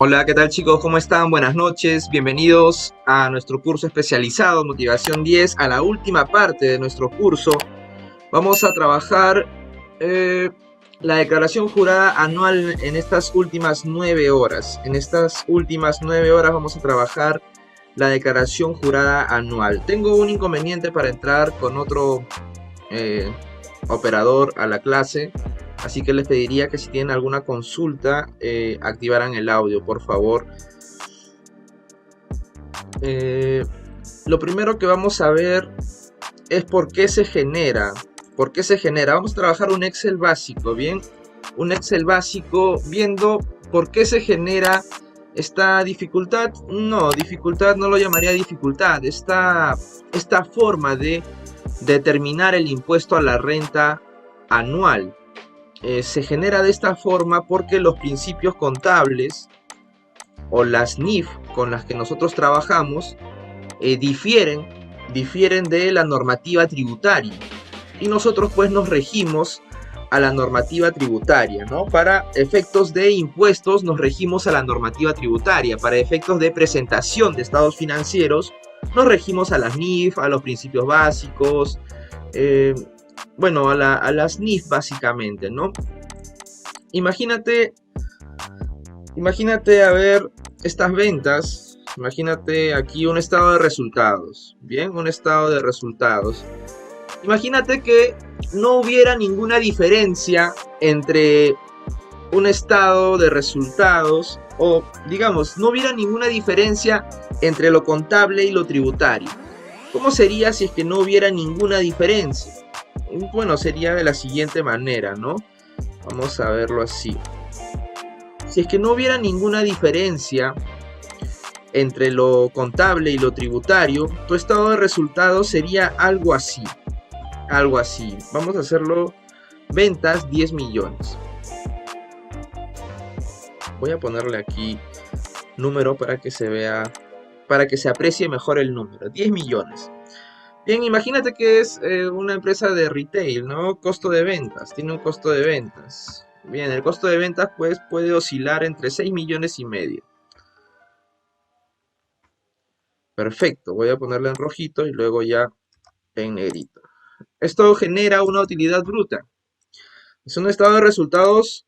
Hola, ¿qué tal chicos? ¿Cómo están? Buenas noches. Bienvenidos a nuestro curso especializado Motivación 10, a la última parte de nuestro curso. Vamos a trabajar eh, la declaración jurada anual en estas últimas 9 horas. En estas últimas 9 horas vamos a trabajar la declaración jurada anual. Tengo un inconveniente para entrar con otro operador a la clase. Así que les pediría que si tienen alguna consulta, activaran el audio, por favor. Lo primero que vamos a ver es por qué se genera. ¿Por qué se genera? Vamos a trabajar un Excel básico, ¿bien? Un Excel básico viendo por qué se genera esta dificultad. No, dificultad no lo llamaría dificultad. Esta forma de determinar el impuesto a la renta anual. Se genera de esta forma porque los principios contables o las NIF con las que nosotros trabajamos difieren de la normativa tributaria, y nosotros pues nos regimos a la normativa tributaria, ¿no? Para efectos de impuestos nos regimos a la normativa tributaria, para efectos de presentación de estados financieros nos regimos a las NIF, a los principios básicos, bueno, a las NIF básicamente, ¿no? Imagínate a ver estas ventas. Imagínate aquí un estado de resultados. Bien, un estado de resultados. Imagínate que no hubiera ninguna diferencia entre un estado de resultados, o digamos, no hubiera ninguna diferencia entre lo contable y lo tributario. ¿Cómo sería si es que no hubiera ninguna diferencia? Bueno, sería de la siguiente manera, ¿no? Vamos a verlo así. Si es que no hubiera ninguna diferencia entre lo contable y lo tributario, tu estado de resultados sería algo así. Algo así. Vamos a hacerlo. Ventas 10 millones. Voy a ponerle aquí número para que se vea, para que se aprecie mejor el número. 10 millones. Bien, imagínate que es una empresa de retail, ¿no? Costo de ventas. Tiene un costo de ventas. Bien, el costo de ventas pues puede oscilar entre 6 millones y medio. Perfecto, voy a ponerle en rojito y luego ya en negrito. Esto genera una utilidad bruta. Es un estado de resultados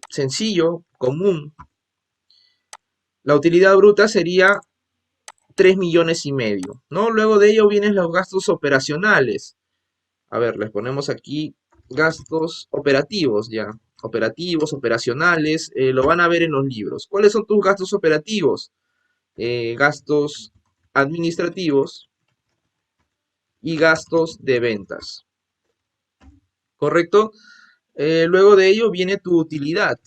sencillo, común. La utilidad bruta sería 3 millones y medio, ¿no? Luego de ello vienen los gastos operacionales. A ver, les ponemos aquí gastos operativos ya. Operativos, operacionales, lo van a ver en los libros. ¿Cuáles son tus gastos operativos? Gastos administrativos y gastos de ventas. ¿Correcto? Luego de ello viene tu utilidad.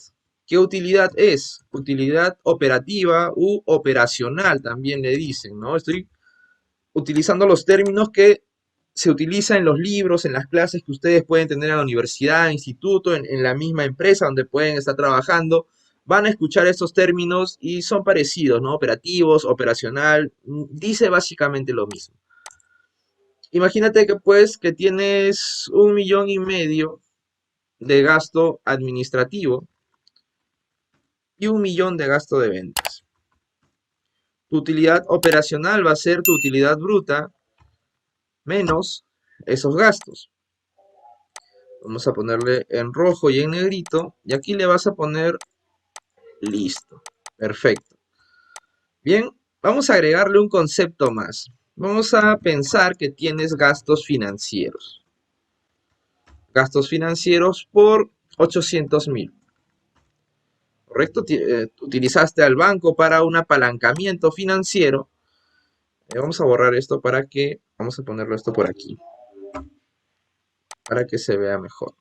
¿Qué utilidad es? Utilidad operativa u operacional, también le dicen, ¿no? Estoy utilizando los términos que se utilizan en los libros, en las clases que ustedes pueden tener en la universidad, instituto, en la misma empresa donde pueden estar trabajando. Van a escuchar estos términos y son parecidos, ¿no? Operativos, operacional, dice básicamente lo mismo. Imagínate que pues que tienes 1,5 millones de gasto administrativo y 1 millón de gasto de ventas. Tu utilidad operacional va a ser tu utilidad bruta menos esos gastos. Vamos a ponerle en rojo y en negrito, y aquí le vas a poner listo. Perfecto. Bien, vamos a agregarle un concepto más. Vamos a pensar que tienes gastos financieros. Gastos financieros por 800,000. ¿Correcto? Utilizaste al banco para un apalancamiento financiero. Vamos a borrar esto vamos a ponerlo esto por aquí, para que se vea mejor.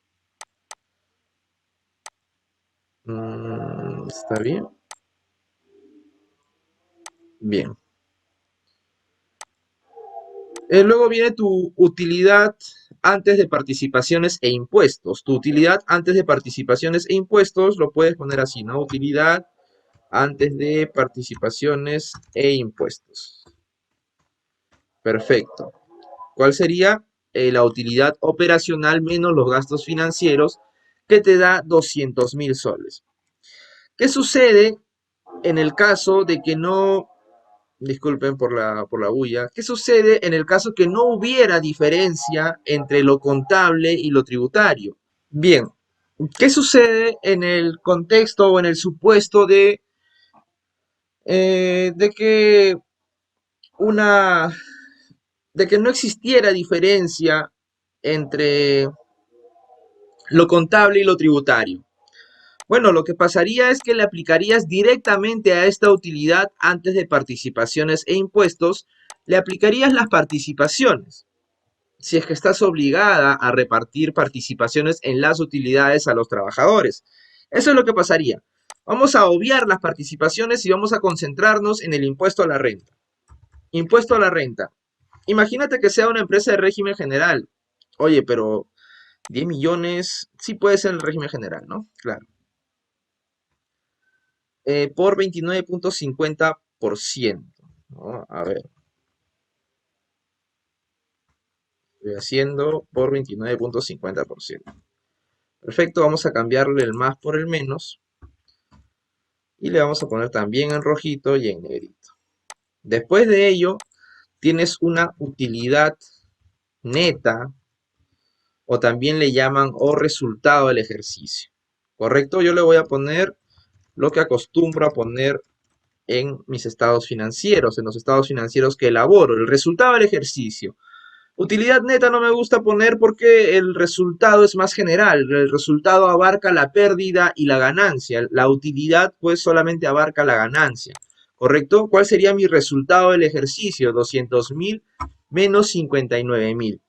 ¿Está bien? Bien. Luego viene tu utilidad antes de participaciones e impuestos. Tu utilidad antes de participaciones e impuestos lo puedes poner así, ¿no? Utilidad antes de participaciones e impuestos. Perfecto. ¿Cuál sería? La utilidad operacional menos los gastos financieros, que te da 200,000 soles. ¿Qué sucede en el caso de que no, disculpen por la bulla, ¿qué sucede en el caso que no hubiera diferencia entre lo contable y lo tributario? Bien, ¿qué sucede en el contexto o en el supuesto de que una, de que no existiera diferencia entre lo contable y lo tributario? Bueno, lo que pasaría es que le aplicarías directamente a esta utilidad antes de participaciones e impuestos, le aplicarías las participaciones. Si es que estás obligada a repartir participaciones en las utilidades a los trabajadores. Eso es lo que pasaría. Vamos a obviar las participaciones y vamos a concentrarnos en el impuesto a la renta. Impuesto a la renta. Imagínate que sea una empresa de régimen general. Oye, pero 10 millones, sí puede ser el régimen general, ¿no? Claro. Por 29,50%, ¿no? A ver, estoy haciendo por 29,50%. Perfecto, vamos a cambiarle el más por el menos y le vamos a poner también en rojito y en negrito. Después de ello, tienes una utilidad neta o también le llaman o resultado del ejercicio. ¿Correcto? Yo le voy a poner lo que acostumbro a poner en mis estados financieros, en los estados financieros que elaboro, el resultado del ejercicio. Utilidad neta no me gusta poner porque el resultado es más general. El resultado abarca la pérdida y la ganancia. La utilidad pues solamente abarca la ganancia. ¿Correcto? ¿Cuál sería mi resultado del ejercicio? 200.000 menos 59.000.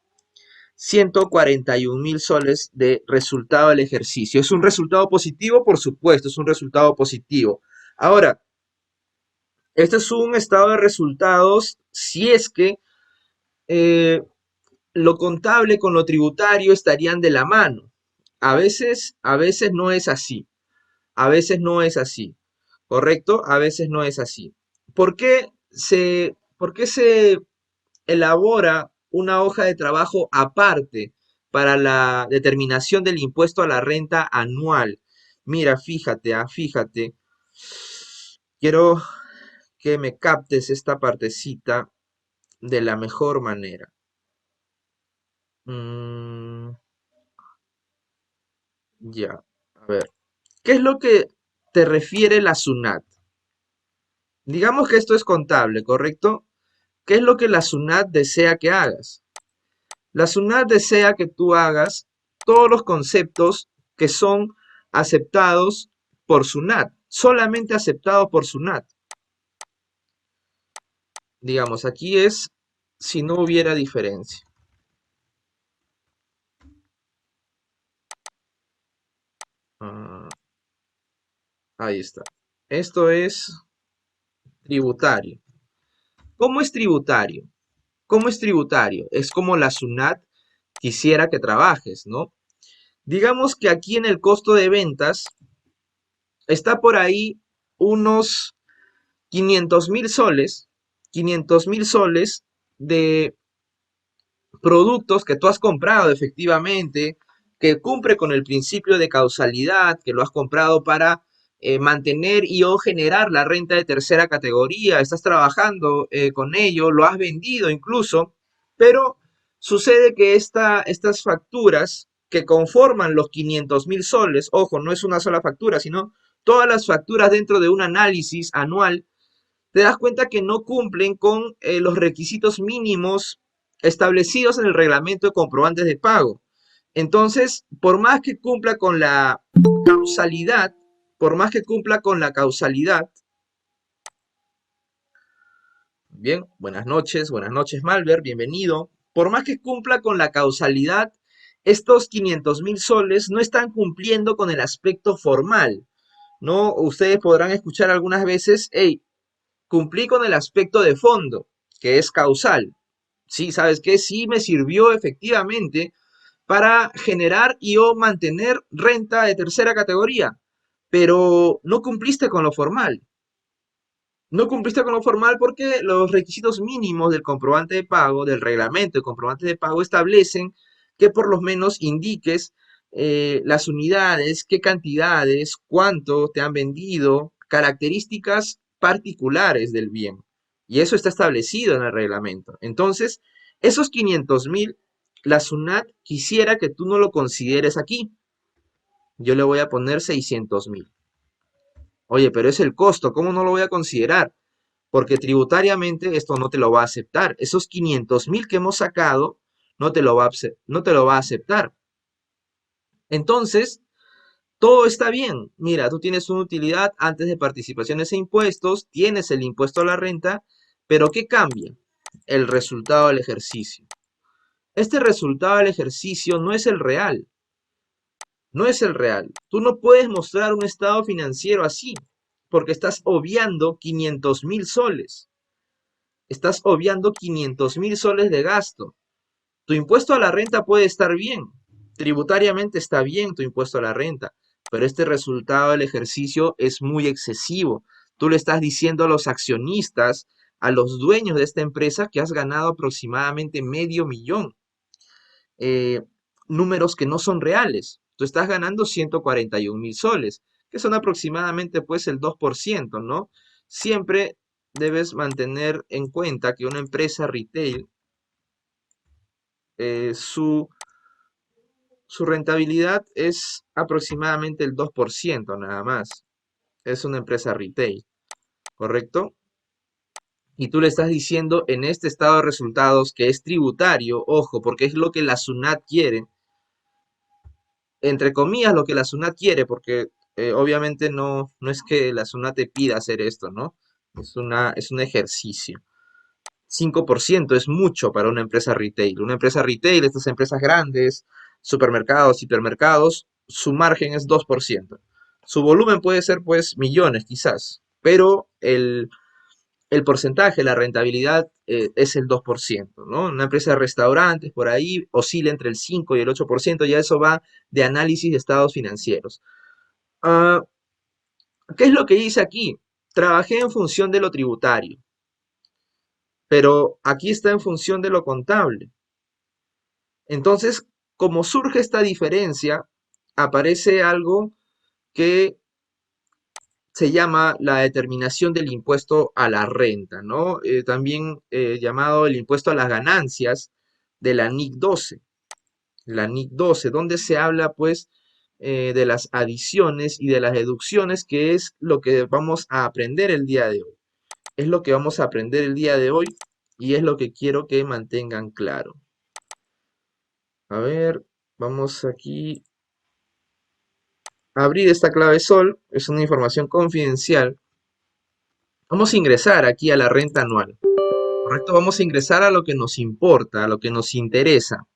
141.000 soles de resultado del ejercicio. ¿Es un resultado positivo? Por supuesto, es un resultado positivo. Ahora, este es un estado de resultados si es que eh, lo contable con lo tributario estarían de la mano. A veces no es así. A veces no es así. ¿Correcto? A veces no es así. Por qué se elabora una hoja de trabajo aparte para la determinación del impuesto a la renta anual? Mira, fíjate, fíjate. Quiero que me captes esta partecita de la mejor manera. Mm, ya, a ver. ¿Qué es lo que te refiere la SUNAT? Digamos que esto es contable, ¿correcto? ¿Qué es lo que la SUNAT desea que hagas? La SUNAT desea que tú hagas todos los conceptos que son aceptados por SUNAT, solamente aceptados por SUNAT. Digamos, aquí es si no hubiera diferencia. Ah, ahí está. Esto es tributario. ¿Cómo es tributario? ¿Cómo es tributario? Es como la SUNAT quisiera que trabajes, ¿no? Digamos que aquí en el costo de ventas está por ahí unos 500.000 soles, 500.000 soles de productos que tú has comprado efectivamente, que cumple con el principio de causalidad, que lo has comprado para mantener y o generar la renta de tercera categoría, estás trabajando con ello, lo has vendido incluso, pero sucede que estas facturas que conforman los 500.000 soles, ojo, no es una sola factura, sino todas las facturas dentro de un análisis anual, te das cuenta que no cumplen con los requisitos mínimos establecidos en el reglamento de comprobantes de pago. Entonces, por más que cumpla con la causalidad, por más que cumpla con la causalidad, bien, buenas noches Malver, bienvenido. Por más que cumpla con la causalidad, estos 500.000 soles no están cumpliendo con el aspecto formal, ¿no? Ustedes podrán escuchar algunas veces, hey, cumplí con el aspecto de fondo, que es causal. Sí, ¿sabes qué? Sí me sirvió efectivamente para generar y o mantener renta de tercera categoría, pero no cumpliste con lo formal. No cumpliste con lo formal porque los requisitos mínimos del comprobante de pago, del reglamento de comprobante de pago, establecen que por lo menos indiques las unidades, qué cantidades, cuánto te han vendido, características particulares del bien. Y eso está establecido en el reglamento. Entonces, esos 500.000, la SUNAT quisiera que tú no lo consideres aquí. Yo le voy a poner 600.000. Oye, pero es el costo, ¿cómo no lo voy a considerar? Porque tributariamente esto no te lo va a aceptar. Esos 500.000 que hemos sacado no te lo va a aceptar. Entonces, todo está bien. Mira, tú tienes una utilidad antes de participaciones e impuestos, tienes el impuesto a la renta, pero ¿qué cambia? El resultado del ejercicio. Este resultado del ejercicio no es el real, no es el real. Tú no puedes mostrar un estado financiero así, porque estás obviando 500.000 soles. Estás obviando 500.000 soles de gasto. Tu impuesto a la renta puede estar bien, tributariamente está bien tu impuesto a la renta, pero este resultado del ejercicio es muy excesivo. Tú le estás diciendo a los accionistas, a los dueños de esta empresa, que has ganado aproximadamente medio millón. eh, Números que no son reales. Tú estás ganando 141.000 soles, que son aproximadamente pues el 2%, ¿no? Siempre debes mantener en cuenta que una empresa retail, su rentabilidad es aproximadamente el 2% nada más. Es una empresa retail, ¿correcto? Y tú le estás diciendo en este estado de resultados que es tributario, ojo, porque es lo que la SUNAT quiere, entre comillas lo que la SUNAT quiere, porque obviamente no es que la SUNAT te pida hacer esto, ¿no? Es un ejercicio. 5% es mucho para una empresa retail. Una empresa retail, estas empresas grandes, supermercados, hipermercados, su margen es 2%. Su volumen puede ser pues millones quizás, pero el porcentaje, la rentabilidad es el 2%, ¿no? Una empresa de restaurantes por ahí oscila entre el 5 y el 8%, ya eso va de análisis de estados financieros. Ah, ¿Qué es lo que hice aquí? Trabajé en función de lo tributario, pero aquí está en función de lo contable. Entonces, como surge esta diferencia, aparece algo que se llama la determinación del impuesto a la renta, ¿no? También llamado el impuesto a las ganancias de la NIC 12. La NIC 12, donde se habla, pues, de las adiciones y de las deducciones, que es lo que vamos a aprender el día de hoy. Es lo que vamos a aprender el día de hoy y es lo que quiero que mantengan claro. A ver, vamos aquí a abrir esta clave Sol, es una información confidencial. Vamos a ingresar aquí a la renta anual, ¿correcto? Vamos a ingresar a lo que nos importa, a lo que nos interesa.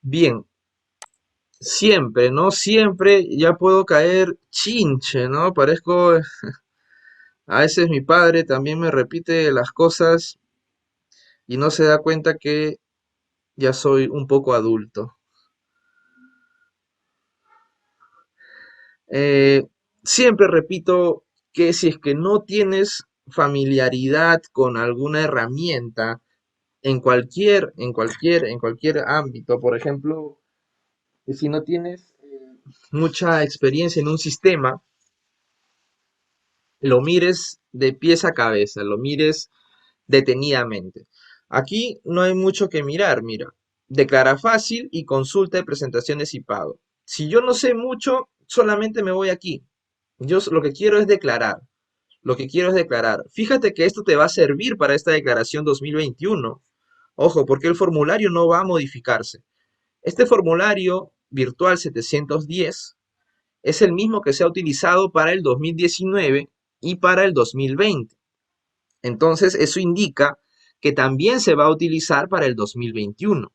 Bien, siempre, ¿no? Siempre ya puedo caer chinche, ¿no? Parezco, a veces mi padre también me repite las cosas y no se da cuenta que ya soy un poco adulto. Eh, Siempre repito que si es que no tienes familiaridad con alguna herramienta en cualquier ámbito, por ejemplo, si no tienes mucha experiencia en un sistema, lo mires de pies a cabeza, lo mires detenidamente. Aquí no hay mucho que mirar, mira. Declara fácil y consulta de presentaciones y pago. Si yo no sé mucho, solamente me voy aquí. Lo que quiero es declarar. Lo que quiero es declarar. Fíjate que esto te va a servir para esta declaración 2021. Ojo, porque el formulario no va a modificarse. Este formulario virtual 710 es el mismo que se ha utilizado para el 2019 y para el 2020. Entonces, eso indica que también se va a utilizar para el 2021.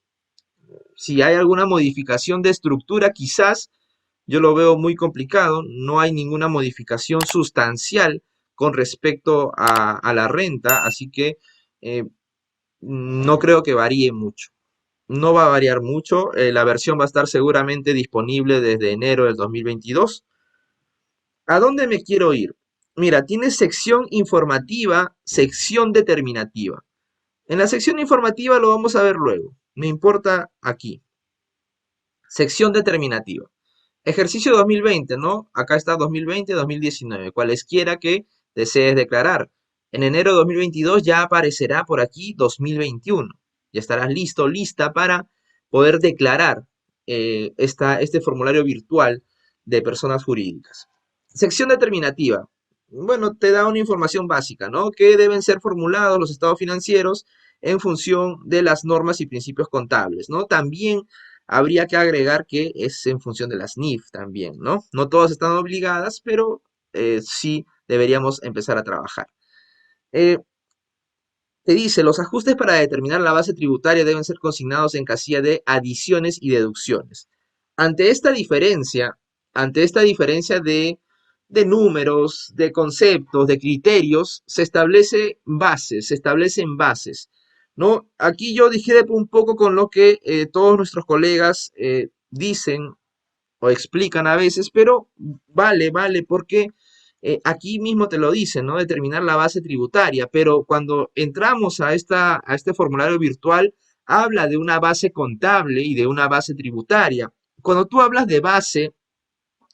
Si hay alguna modificación de estructura, quizás yo lo veo muy complicado. No hay ninguna modificación sustancial con respecto a la renta, así que eh, no creo que varíe mucho. No va a variar mucho. La versión va a estar seguramente disponible desde enero del 2022. ¿A dónde me quiero ir? Mira, tienes sección informativa, sección determinativa. En la sección informativa lo vamos a ver luego. Me importa aquí. Sección determinativa. Ejercicio 2020, ¿no? Acá está 2020, 2019. Cualesquiera que desees declarar. En enero de 2022 ya aparecerá por aquí 2021. Ya estarás listo, lista para poder declarar este formulario virtual de personas jurídicas. Sección determinativa. Bueno, te da una información básica, ¿no? Que deben ser formulados los estados financieros en función de las normas y principios contables, ¿no? También habría que agregar que es en función de las NIF también, ¿no? No todas están obligadas, pero sí deberíamos empezar a trabajar. Eh, Te dice, los ajustes para determinar la base tributaria deben ser consignados en casilla de adiciones y deducciones. Ante esta diferencia, ante esta diferencia de números, de conceptos, de criterios, se establecen bases, ¿no? Aquí yo dijeron un poco con lo que todos nuestros colegas dicen o explican a veces, pero vale, porque aquí mismo te lo dicen, ¿no? Determinar la base tributaria, pero cuando entramos a este formulario virtual, habla de una base contable y de una base tributaria. Cuando tú hablas de base,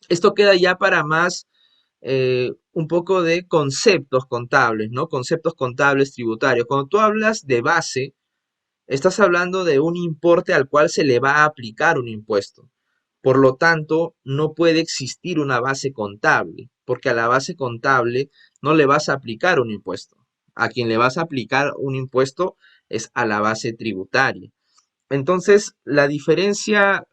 esto queda ya para más un poco de conceptos contables, ¿no? Conceptos contables tributarios. Cuando tú hablas de base, estás hablando de un importe al cual se le va a aplicar un impuesto. Por lo tanto, no puede existir una base contable, porque a la base contable no le vas a aplicar un impuesto. A quien le vas a aplicar un impuesto es a la base tributaria. Entonces, la diferencia,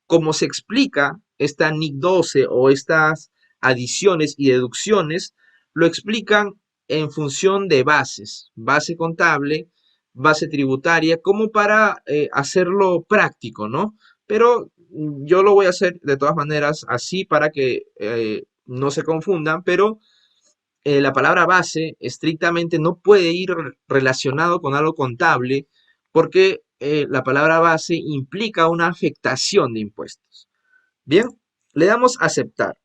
como se explica esta NIC 12 o estas adiciones y deducciones, lo explican en función de bases, base contable, base tributaria, como para hacerlo práctico, ¿no? Pero yo lo voy a hacer de todas maneras así para que no se confundan, pero la palabra base estrictamente no puede ir relacionado con algo contable porque la palabra base implica una afectación de impuestos. Bien, le damos a aceptar.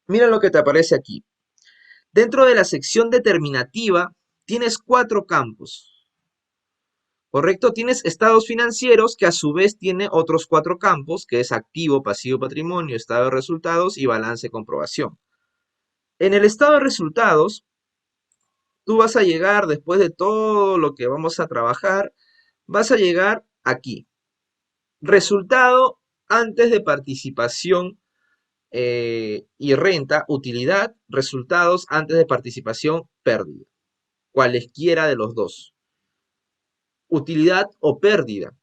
Mira lo que te aparece aquí. Dentro de la sección determinativa tienes 4 campos. ¿Correcto? Tienes estados financieros que a su vez tiene otros 4 campos, que es activo, pasivo, patrimonio, estado de resultados y balance de comprobación. En el estado de resultados, tú vas a llegar después de todo lo que vamos a trabajar, vas a llegar aquí. Resultado antes de participación y renta, utilidad, resultados antes de participación, pérdida. Cualesquiera de los dos. Utilidad o pérdida.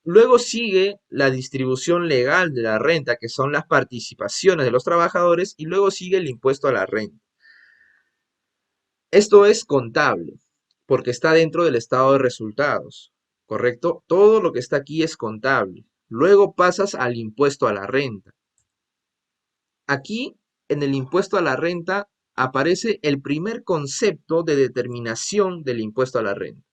Luego sigue la distribución legal de la renta, que son las participaciones de los trabajadores, y luego sigue el impuesto a la renta. Esto es contable, porque está dentro del estado de resultados, ¿correcto? Todo lo que está aquí es contable. Luego pasas al impuesto a la renta. Aquí, en el impuesto a la renta, aparece el primer concepto de determinación del impuesto a la renta.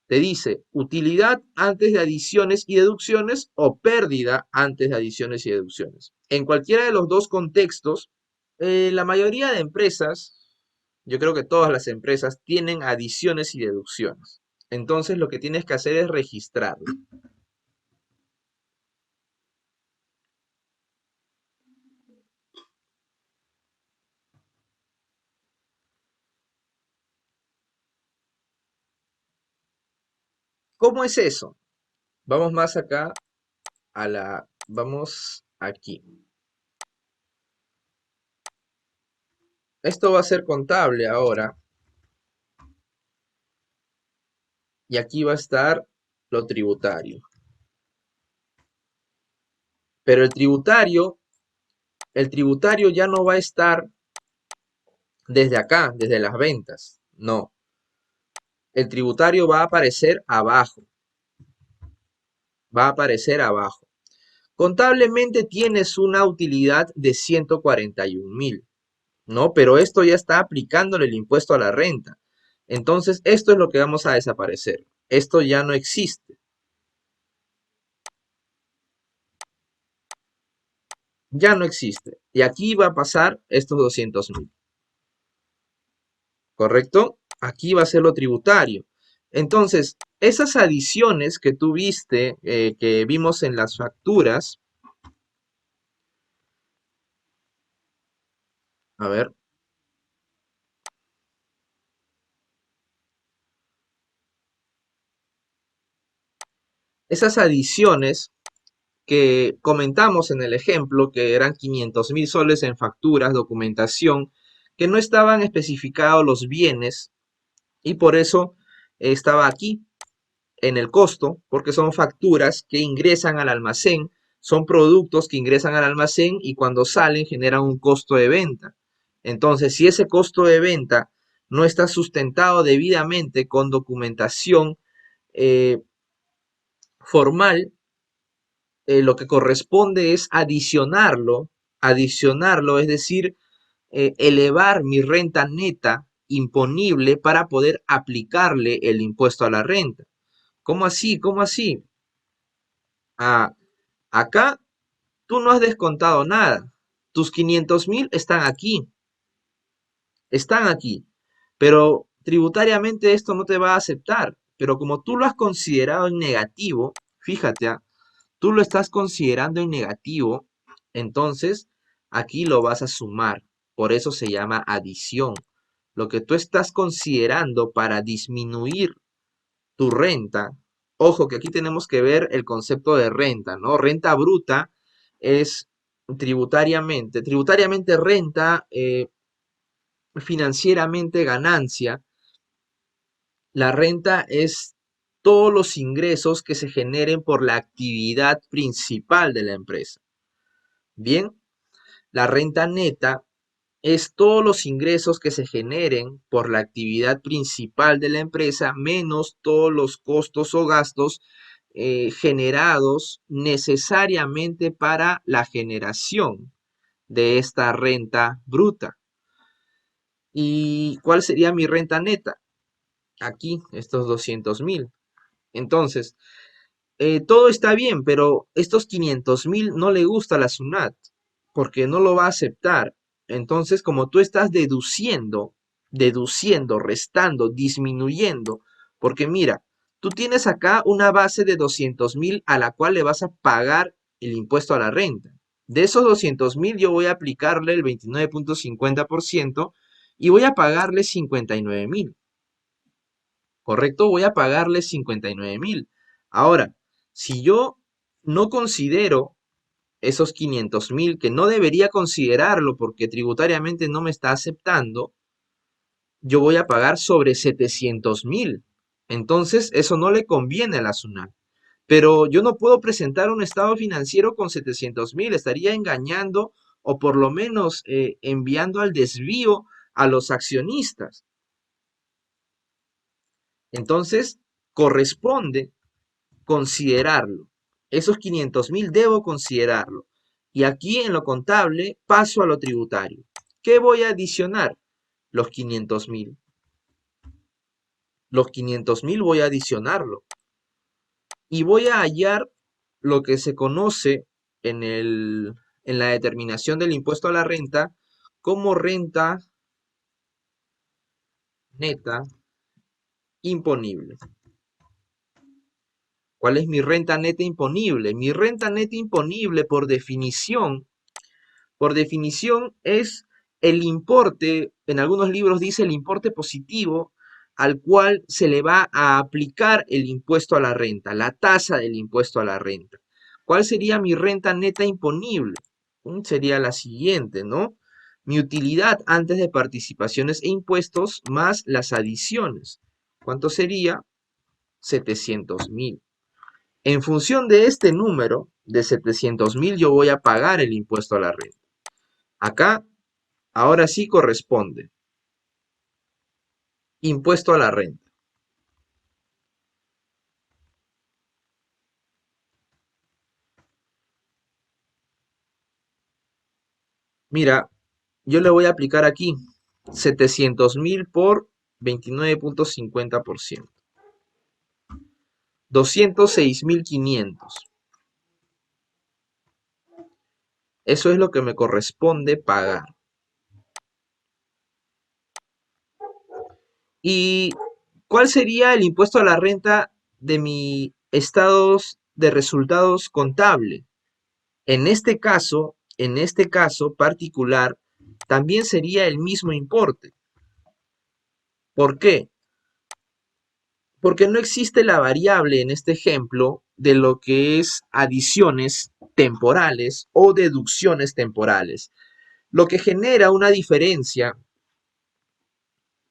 Te dice utilidad antes de adiciones y deducciones o pérdida antes de adiciones y deducciones. En cualquiera de los dos contextos, la mayoría de empresas, yo creo que todas las empresas tienen adiciones y deducciones. Entonces lo que tienes que hacer es registrarlo. ¿Cómo es eso? Vamos más acá vamos aquí. Esto va a ser contable ahora. Y aquí va a estar lo tributario. Pero el tributario ya no va a estar desde acá, desde las ventas. No. El tributario va a aparecer abajo. Va a aparecer abajo. Contablemente tienes una utilidad de 141.000, ¿no? Pero esto ya está aplicándole el impuesto a la renta. Entonces, esto es lo que vamos a desaparecer. Esto ya no existe. ya no existe. Y aquí va a pasar estos 200.000. ¿Correcto? Aquí va a ser lo tributario. Entonces, esas adiciones que tú viste, que vimos en las facturas, a ver, esas adiciones que comentamos en el ejemplo, que eran 500.000 soles en facturas, documentación, que no estaban especificados los bienes y por eso estaba aquí en el costo, porque son facturas que ingresan al almacén, son productos que ingresan al almacén y cuando salen generan un costo de venta. Entonces, si ese costo de venta no está sustentado debidamente con documentación eh, formal, lo que corresponde es adicionarlo, es decir, elevar mi renta neta imponible para poder aplicarle el impuesto a la renta. ¿Cómo así? ¿Cómo así? Ah, acá tú no has descontado nada. Tus 500.000 están aquí, pero tributariamente esto no te va a aceptar. Pero como tú lo has considerado en negativo, fíjate, tú lo estás considerando en negativo, entonces aquí lo vas a sumar. Por eso se llama adición. Lo que tú estás considerando para disminuir tu renta. Ojo que aquí tenemos que ver el concepto de renta, ¿no? Renta bruta es tributariamente renta, financieramente ganancia. La renta es todos los ingresos que se generen por la actividad principal de la empresa. Bien, la renta neta es todos los ingresos que se generen por la actividad principal de la empresa menos todos los costos o gastos generados necesariamente para la generación de esta renta bruta. ¿Y cuál sería mi renta neta? Aquí, estos 200.000. Entonces, todo está bien, pero estos 500.000 no le gusta a la SUNAT porque no lo va a aceptar. Entonces, como tú estás deduciendo, restando, disminuyendo, porque mira, tú tienes acá una base de 200.000 a la cual le vas a pagar el impuesto a la renta. De esos 200.000 yo voy a aplicarle el 29.50% y voy a pagarle 59.000. ¿Correcto? Voy a pagarle 59.000. Ahora, si yo no considero esos 500.000, que no debería considerarlo porque tributariamente no me está aceptando, yo voy a pagar sobre 700.000. Entonces, eso no le conviene a la SUNAT. Pero yo no puedo presentar un estado financiero con 700.000, estaría engañando o por lo menos enviando al desvío a los accionistas. Entonces, corresponde considerarlo. Esos 500.000 debo considerarlo. Y aquí en lo contable paso a lo tributario. ¿Qué voy a adicionar? Los 500.000. Los 500.000 voy a adicionarlo. Y voy a hallar lo que se conoce en la determinación del impuesto a la renta como renta neta imponible. ¿Cuál es mi renta neta imponible? Mi renta neta imponible, por definición es el importe, en algunos libros dice el importe positivo al cual se le va a aplicar el impuesto a la renta, la tasa del impuesto a la renta. ¿Cuál sería mi renta neta imponible? Sería la siguiente, ¿no? Mi utilidad antes de participaciones e impuestos más las adiciones. ¿Cuánto sería? 700.000. En función de este número de 700.000 yo voy a pagar el impuesto a la renta. Acá, ahora sí corresponde. Impuesto a la renta. Mira, yo le voy a aplicar aquí 700.000 por 29.50%. 206.500. Eso es lo que me corresponde pagar. ¿Y cuál sería el impuesto a la renta de mi estados de resultados contable? En este caso particular, también sería el mismo importe. ¿Por qué? Porque no existe la variable en este ejemplo de lo que es adiciones temporales o deducciones temporales. Lo que genera una diferencia,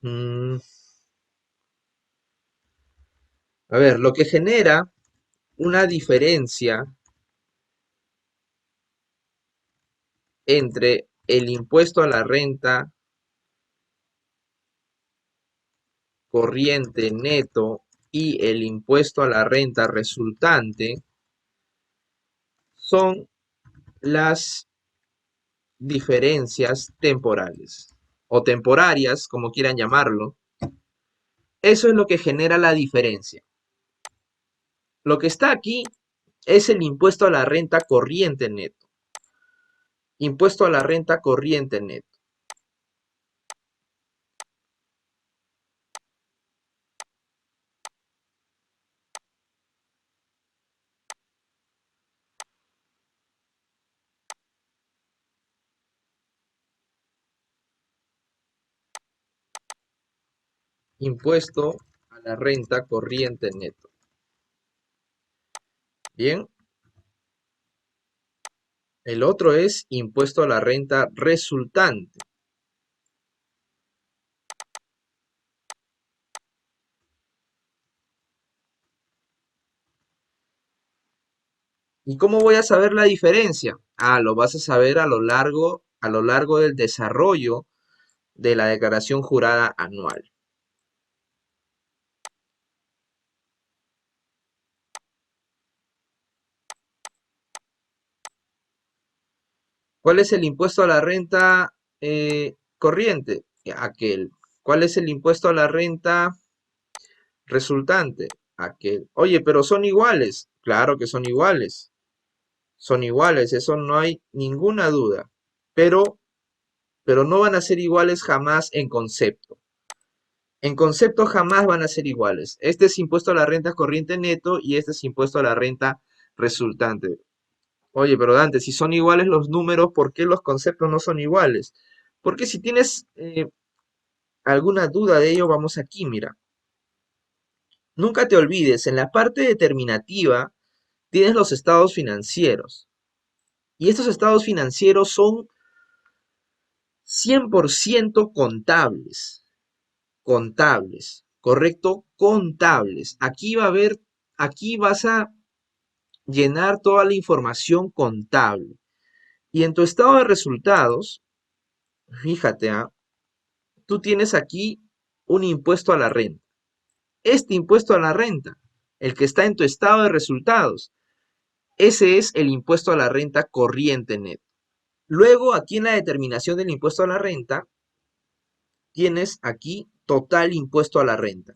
mm, a ver, lo que genera una diferencia entre el impuesto a la renta corriente neto y el impuesto a la renta resultante son las diferencias temporales o temporarias, como quieran llamarlo. Eso es lo que genera la diferencia. Lo que está aquí es el impuesto a la renta corriente neto. Impuesto a la renta corriente neto. Impuesto a la renta corriente neto. Bien. El otro es impuesto a la renta resultante. ¿Y cómo voy a saber la diferencia? Ah, lo vas a saber a lo largo del desarrollo de la declaración jurada anual. ¿Cuál es el impuesto a la renta corriente? Aquel. ¿Cuál es el impuesto a la renta resultante? Aquel. Oye, pero son iguales. Claro que son iguales. Son iguales, eso no hay ninguna duda. Pero, pero no van a ser iguales jamás en concepto. En concepto jamás van a ser iguales. Este es impuesto a la renta corriente neto y este es impuesto a la renta resultante. Oye, pero Dante, si son iguales los números, ¿por qué los conceptos no son iguales? Porque si tienes alguna duda de ello, vamos aquí, mira. Nunca te olvides, en la parte determinativa tienes los estados financieros. Y estos estados financieros son 100% contables. Contables, ¿correcto? Contables. Aquí vas a llenar toda la información contable. Y en tu estado de resultados, fíjate, tú tienes aquí un impuesto a la renta. Este impuesto a la renta, el que está en tu estado de resultados, ese es el impuesto a la renta corriente neto. Luego, aquí en la determinación del impuesto a la renta, tienes aquí total impuesto a la renta.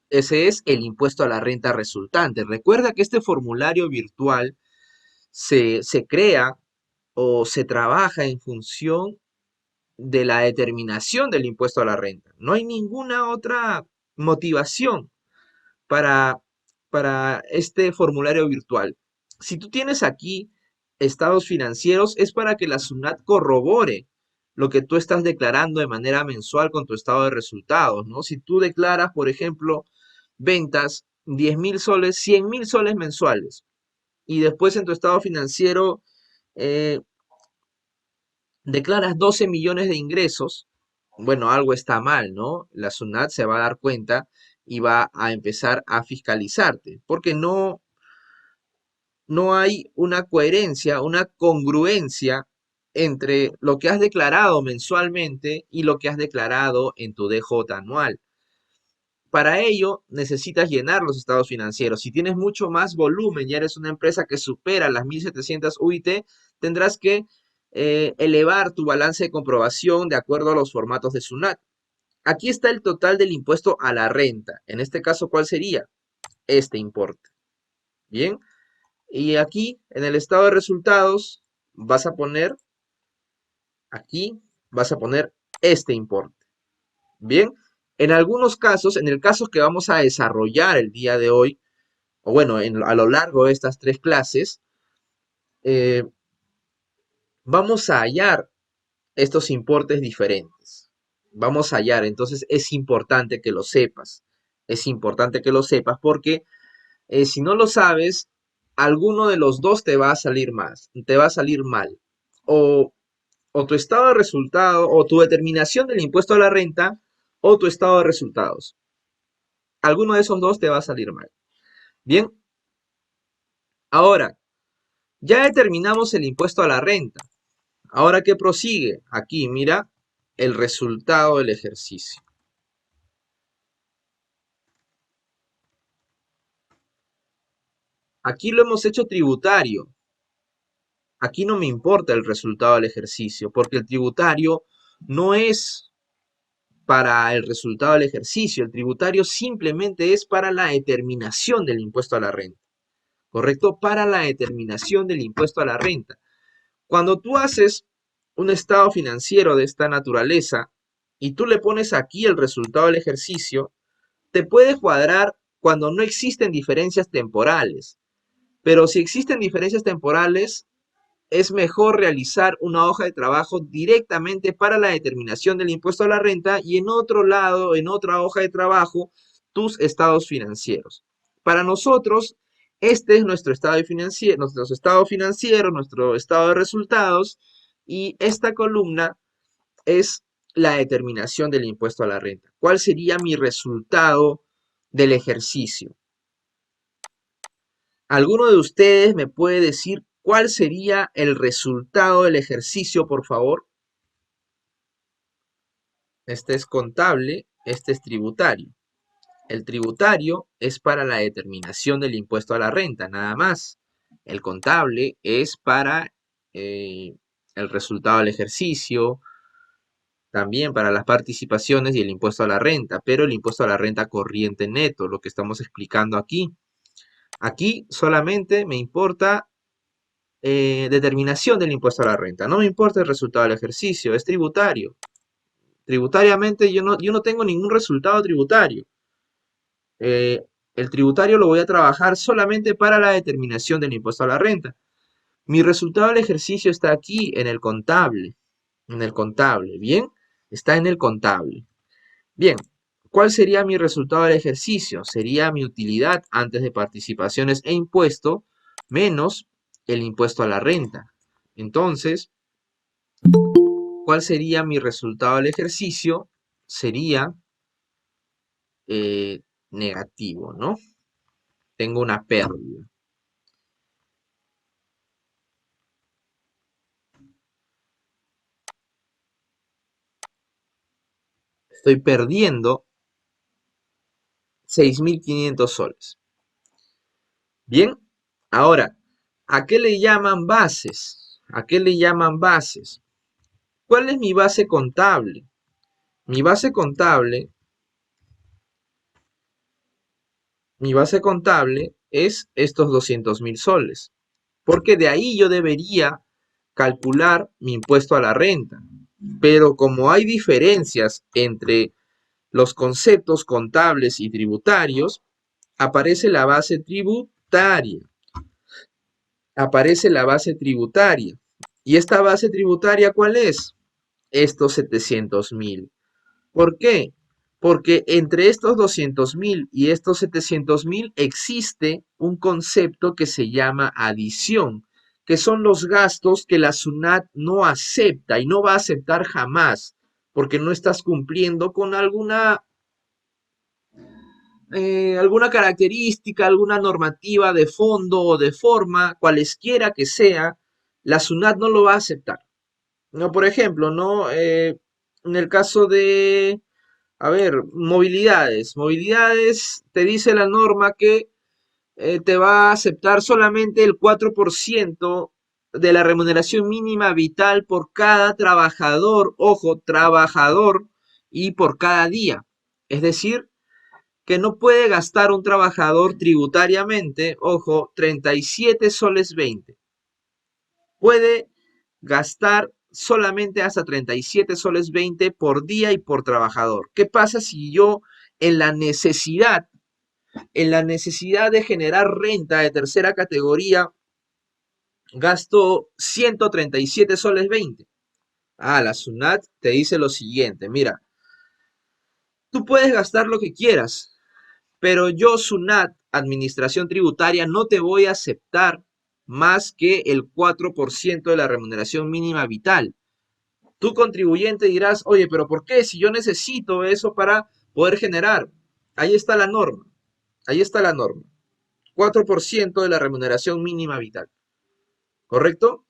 Ese es el impuesto a la renta resultante. Recuerda que este formulario virtual se crea o se trabaja en función de la determinación del impuesto a la renta. No hay ninguna otra motivación para, para este formulario virtual. Si tú tienes aquí estados financieros, es para que la SUNAT corrobore lo que tú estás declarando de manera mensual con tu estado de resultados, ¿no? Si tú declaras, por ejemplo, ventas 10.000 soles, 100.000 soles mensuales, y después en tu estado financiero eh, declaras 12 millones de ingresos, bueno, algo está mal, ¿no? La SUNAT se va a dar cuenta y va a empezar a fiscalizarte, porque no hay una coherencia, una congruencia entre lo que has declarado mensualmente y lo que has declarado en tu DJ anual. Para ello, necesitas llenar los estados financieros. Si tienes mucho más volumen y eres una empresa que supera las 1.700 UIT, tendrás que elevar tu balance de comprobación de acuerdo a los formatos de SUNAT. Aquí está el total del impuesto a la renta. En este caso, ¿cuál sería? Este importe. Bien, Y aquí, en el estado de resultados, vas a poner, aquí, vas a poner este importe. Bien, en algunos casos, en el caso que vamos a desarrollar el día de hoy, o bueno, a lo largo de estas 3 clases, eh, vamos a hallar estos importes diferentes. Vamos a hallar, entonces es importante que lo sepas. Es importante que lo sepas porque si no lo sabes, alguno de los dos te va a salir más, te va a salir mal. O, o tu estado de resultado, o tu determinación del impuesto a la renta, o tu estado de resultados. Alguno de esos dos te va a salir mal. Bien, ahora, ya determinamos el impuesto a la renta. Ahora, ¿qué prosigue? Aquí, mira, el resultado del ejercicio. Aquí lo hemos hecho tributario. Aquí no me importa el resultado del ejercicio, porque el tributario no es para el resultado del ejercicio. El tributario simplemente es para la determinación del impuesto a la renta. ¿Correcto? Para la determinación del impuesto a la renta. Cuando tú haces un estado financiero de esta naturaleza y tú le pones aquí el resultado del ejercicio, te puede cuadrar cuando no existen diferencias temporales. Pero si existen diferencias temporales, es mejor realizar una hoja de trabajo directamente para la determinación del impuesto a la renta y en otro lado, en otra hoja de trabajo, tus estados financieros. Para nosotros, este es nuestro estado financiero, nuestro estado de resultados y esta columna es la determinación del impuesto a la renta. ¿Cuál sería mi resultado del ejercicio? ¿Alguno de ustedes me puede decir cuál sería el resultado del ejercicio, por favor? Este es contable, este es tributario. El tributario es para la determinación del impuesto a la renta, nada más. El contable es para el resultado del ejercicio, también para las participaciones y el impuesto a la renta, pero el impuesto a la renta corriente neto, lo que estamos explicando aquí. Aquí solamente me importa determinación del impuesto a la renta. No me importa el resultado del ejercicio, es tributario. Tributariamente yo no tengo ningún resultado tributario. Eh, el tributario lo voy a trabajar solamente para la determinación del impuesto a la renta. Mi resultado del ejercicio está aquí en el contable. En el contable, ¿bien? Está en el contable. Bien, ¿cuál sería mi resultado del ejercicio? Sería mi utilidad antes de participaciones e impuesto menos el impuesto a la renta. Entonces, ¿cuál sería mi resultado del ejercicio? Sería negativo, ¿no? Tengo una pérdida. Estoy perdiendo 6.500 soles. Bien, ahora, ¿a qué le llaman bases? ¿A qué le llaman bases? ¿Cuál es mi base contable? Mi base contable, mi base contable es estos 200.000 soles, porque de ahí yo debería calcular mi impuesto a la renta. Pero como hay diferencias entre los conceptos contables y tributarios, aparece la base tributaria. Aparece la base tributaria. ¿Y esta base tributaria cuál es? Estos 700.000. ¿Por qué? Porque entre estos 200.000 y estos 700.000 existe un concepto que se llama adición, que son los gastos que la SUNAT no acepta y no va a aceptar jamás, porque no estás cumpliendo con alguna característica, alguna normativa de fondo o de forma, cualesquiera que sea, la SUNAT no lo va a aceptar. No, por ejemplo, ¿no? En el caso de, a ver, movilidades. Movilidades, te dice la norma que te va a aceptar solamente el 4% de la remuneración mínima vital por cada trabajador, ojo, trabajador, y por cada día. Es decir, que no puede gastar un trabajador tributariamente, ojo, 37 soles 20. Puede gastar solamente hasta 37 soles 20 por día y por trabajador. ¿Qué pasa si yo en la necesidad, de generar renta de tercera categoría, gasto 137 soles 20? Ah, la SUNAT te dice lo siguiente, mira, tú puedes gastar lo que quieras, pero yo, SUNAT, Administración Tributaria, no te voy a aceptar más que el 4% de la remuneración mínima vital. Tu contribuyente dirás, oye, pero ¿por qué? Si yo necesito eso para poder generar. Ahí está la norma. Ahí está la norma. 4% de la remuneración mínima vital. ¿Correcto?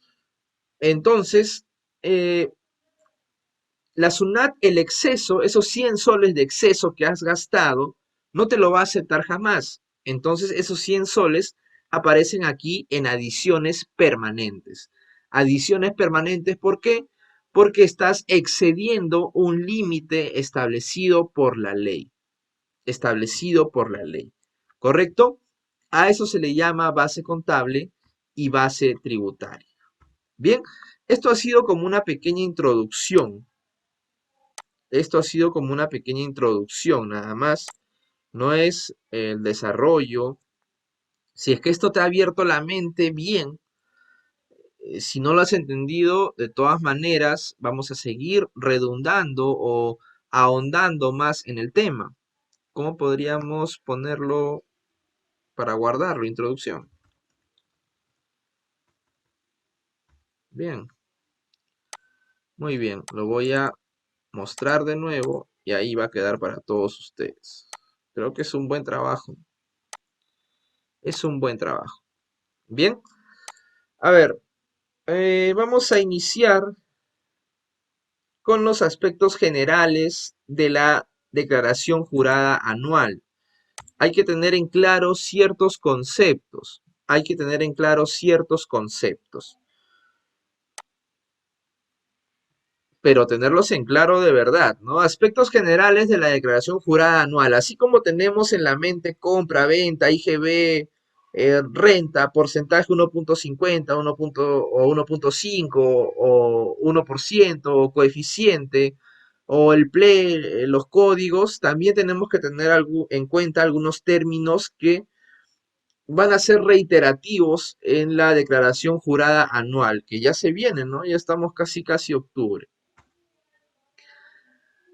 Entonces, la SUNAT, el exceso, esos 100 soles de exceso que has gastado, no te lo va a aceptar jamás. Entonces, esos 100 soles aparecen aquí en adiciones permanentes. Adiciones permanentes, ¿por qué? Porque estás excediendo un límite establecido por la ley. Establecido por la ley. ¿Correcto? A eso se le llama base contable y base tributaria. Bien, esto ha sido como una pequeña introducción. Esto ha sido como una pequeña introducción, nada más. No es el desarrollo. Si es que esto te ha abierto la mente, bien. Si no lo has entendido, de todas maneras, vamos a seguir redundando o ahondando más en el tema. ¿Cómo podríamos ponerlo para guardarlo? Introducción. Bien, muy bien. Lo voy a mostrar de nuevo y ahí va a quedar para todos ustedes. Creo que es un buen trabajo. Es un buen trabajo. Bien, a ver, vamos a iniciar con los aspectos generales de la declaración jurada anual. Hay que tener en claro ciertos conceptos. Hay que tener en claro ciertos conceptos. Pero tenerlos en claro de verdad, ¿no? Aspectos generales de la declaración jurada anual, así como tenemos en la mente compra, venta, IGB, renta, porcentaje 1.50, 1. O 1.5 o 1% o coeficiente o el PLE, los códigos, también tenemos que tener en cuenta algunos términos que van a ser reiterativos en la declaración jurada anual, que ya se viene, ¿no? Ya estamos casi octubre.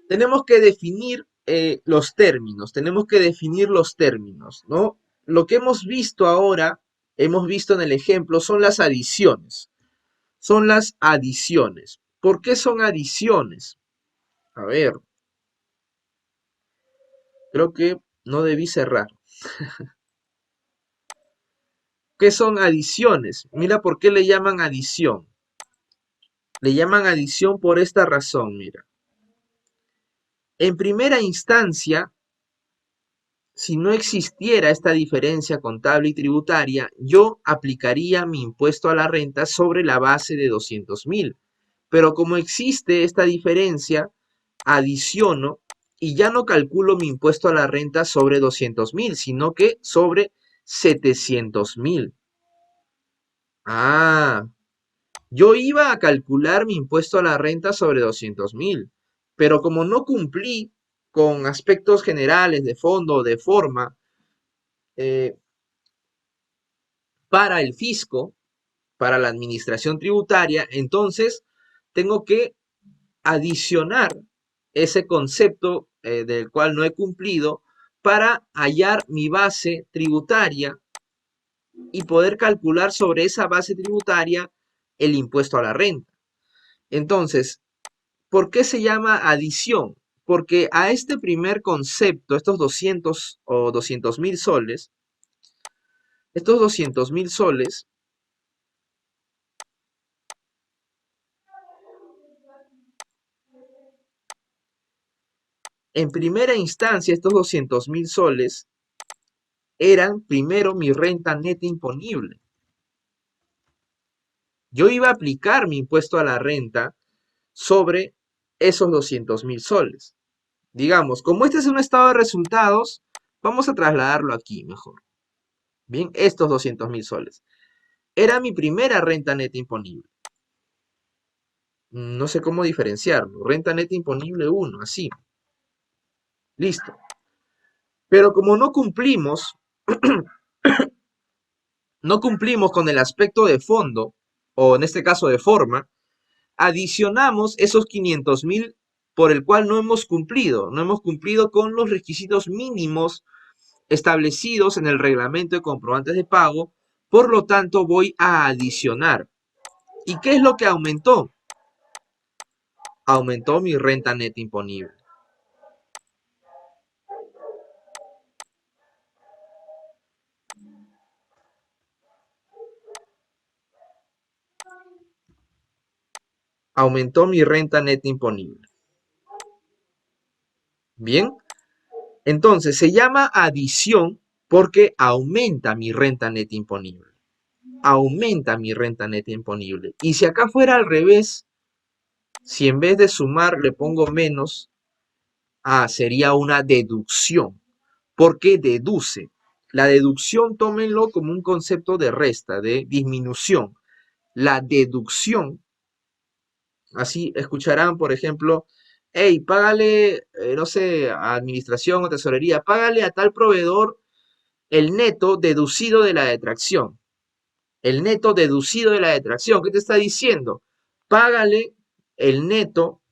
Tenemos que definir tenemos que definir los términos, ¿no? Lo que hemos visto ahora, hemos visto en el ejemplo, son las adiciones. Son las adiciones. ¿Por qué son adiciones? A ver, creo que no debí cerrar. ¿Qué son adiciones? Mira por qué le llaman adición. Le llaman adición por esta razón, mira. En primera instancia, si no existiera esta diferencia contable y tributaria, yo aplicaría mi impuesto a la renta sobre la base de 200.000. Pero como existe esta diferencia, adiciono y ya no calculo mi impuesto a la renta sobre 200.000, sino que sobre 700.000. Ah, yo iba a calcular mi impuesto a la renta sobre 200.000, pero como no cumplí con aspectos generales de fondo o de forma, eh, para el fisco, para la administración tributaria, entonces tengo que adicionar ese concepto del cual no he cumplido para hallar mi base tributaria y poder calcular sobre esa base tributaria el impuesto a la renta. Entonces, ¿por qué se llama adición? Porque a este primer concepto, estos 200 o 200.000 soles, estos 200.000 soles en primera instancia, estos 200.000 soles eran primero mi renta neta imponible. Yo iba a aplicar mi impuesto a la renta sobre esos 200.000 soles. Digamos, como este es un estado de resultados, Vamos a trasladarlo aquí mejor. Bien, estos 200.000 soles. Era mi primera renta neta imponible. No sé cómo diferenciarlo. Renta neta imponible 1, así. Listo. Pero como no cumplimos con el aspecto de fondo, o en este caso de forma, adicionamos esos 500.000 por el cual no hemos cumplido. No hemos cumplido con los requisitos mínimos establecidos en el reglamento de comprobantes de pago. Por lo tanto, voy a adicionar. ¿Y qué es lo que aumentó? Aumentó mi renta neta imponible. Aumentó mi renta neta imponible. Bien, entonces se llama adición porque aumenta mi renta neta imponible. Aumenta mi renta neta imponible. Y si acá fuera al revés, si en vez de sumar le pongo menos, sería una deducción, porque deduce. La deducción, tómenlo como un concepto de resta, de disminución. La deducción, así escucharán, por ejemplo, hey, págale, no sé, a administración o tesorería, págale a tal proveedor el neto deducido de la detracción. El neto deducido de la detracción. ¿Qué te está diciendo? Págale el neto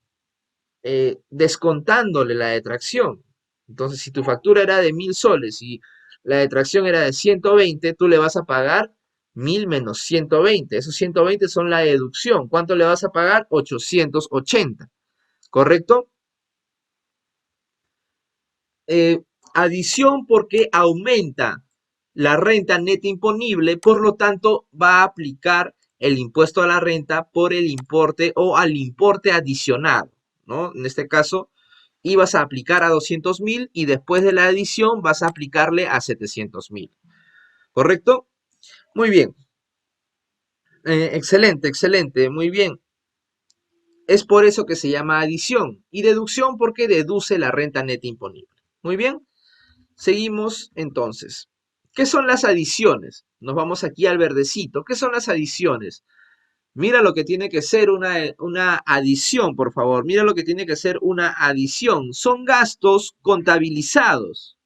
descontándole la detracción. Entonces, si tu factura era de 1.000 soles y la detracción era de 120, tú le vas a pagar 1.000 menos 120. Esos 120 son la deducción. ¿Cuánto le vas a pagar? 880. ¿Correcto? Eh, Adición porque aumenta la renta neta imponible, por lo tanto va a aplicar el impuesto a la renta por el importe o al importe adicionado, ¿no? En este caso, ibas a aplicar a 200.000 y después de la adición vas a aplicarle a 700.000. ¿Correcto? Muy bien. Excelente, excelente, muy bien. Es por eso que se llama adición y deducción porque deduce la renta neta imponible. Muy bien. Seguimos entonces. ¿Qué son las adiciones? Nos vamos aquí al verdecito. ¿Qué son las adiciones? Mira lo que tiene que ser una adición, por favor. Mira lo que tiene que ser una adición. Son gastos contabilizados.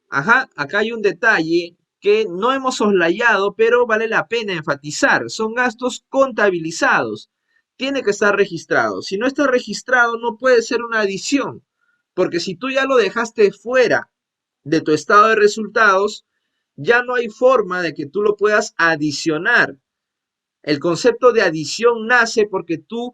Ajá, acá hay un detalle que no hemos soslayado, pero vale la pena enfatizar. Son gastos contabilizados. Tiene que estar registrado. Si no está registrado, no puede ser una adición. Porque si tú ya lo dejaste fuera de tu estado de resultados, ya no hay forma de que tú lo puedas adicionar. El concepto de adición nace porque tú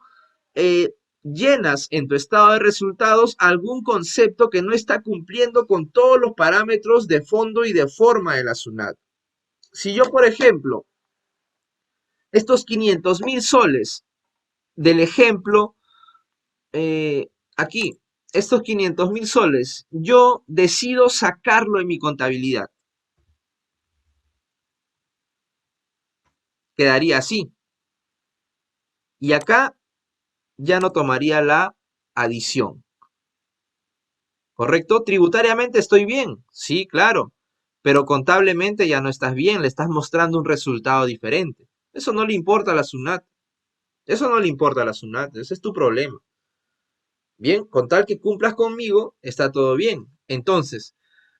llenas en tu estado de resultados algún concepto que no está cumpliendo con todos los parámetros de fondo y de forma de la SUNAT. Si yo, por ejemplo, estos 500.000 soles del ejemplo, aquí, estos 500.000 soles, yo decido sacarlo en mi contabilidad. Quedaría así. Y acá ya no tomaría la adición. ¿Correcto? Tributariamente estoy bien, sí, claro, pero contablemente ya no estás bien, le estás mostrando un resultado diferente. Eso no le importa a la SUNAT, eso no le importa a la SUNAT, ese es tu problema. Bien, con tal que cumplas conmigo, está todo bien. Entonces,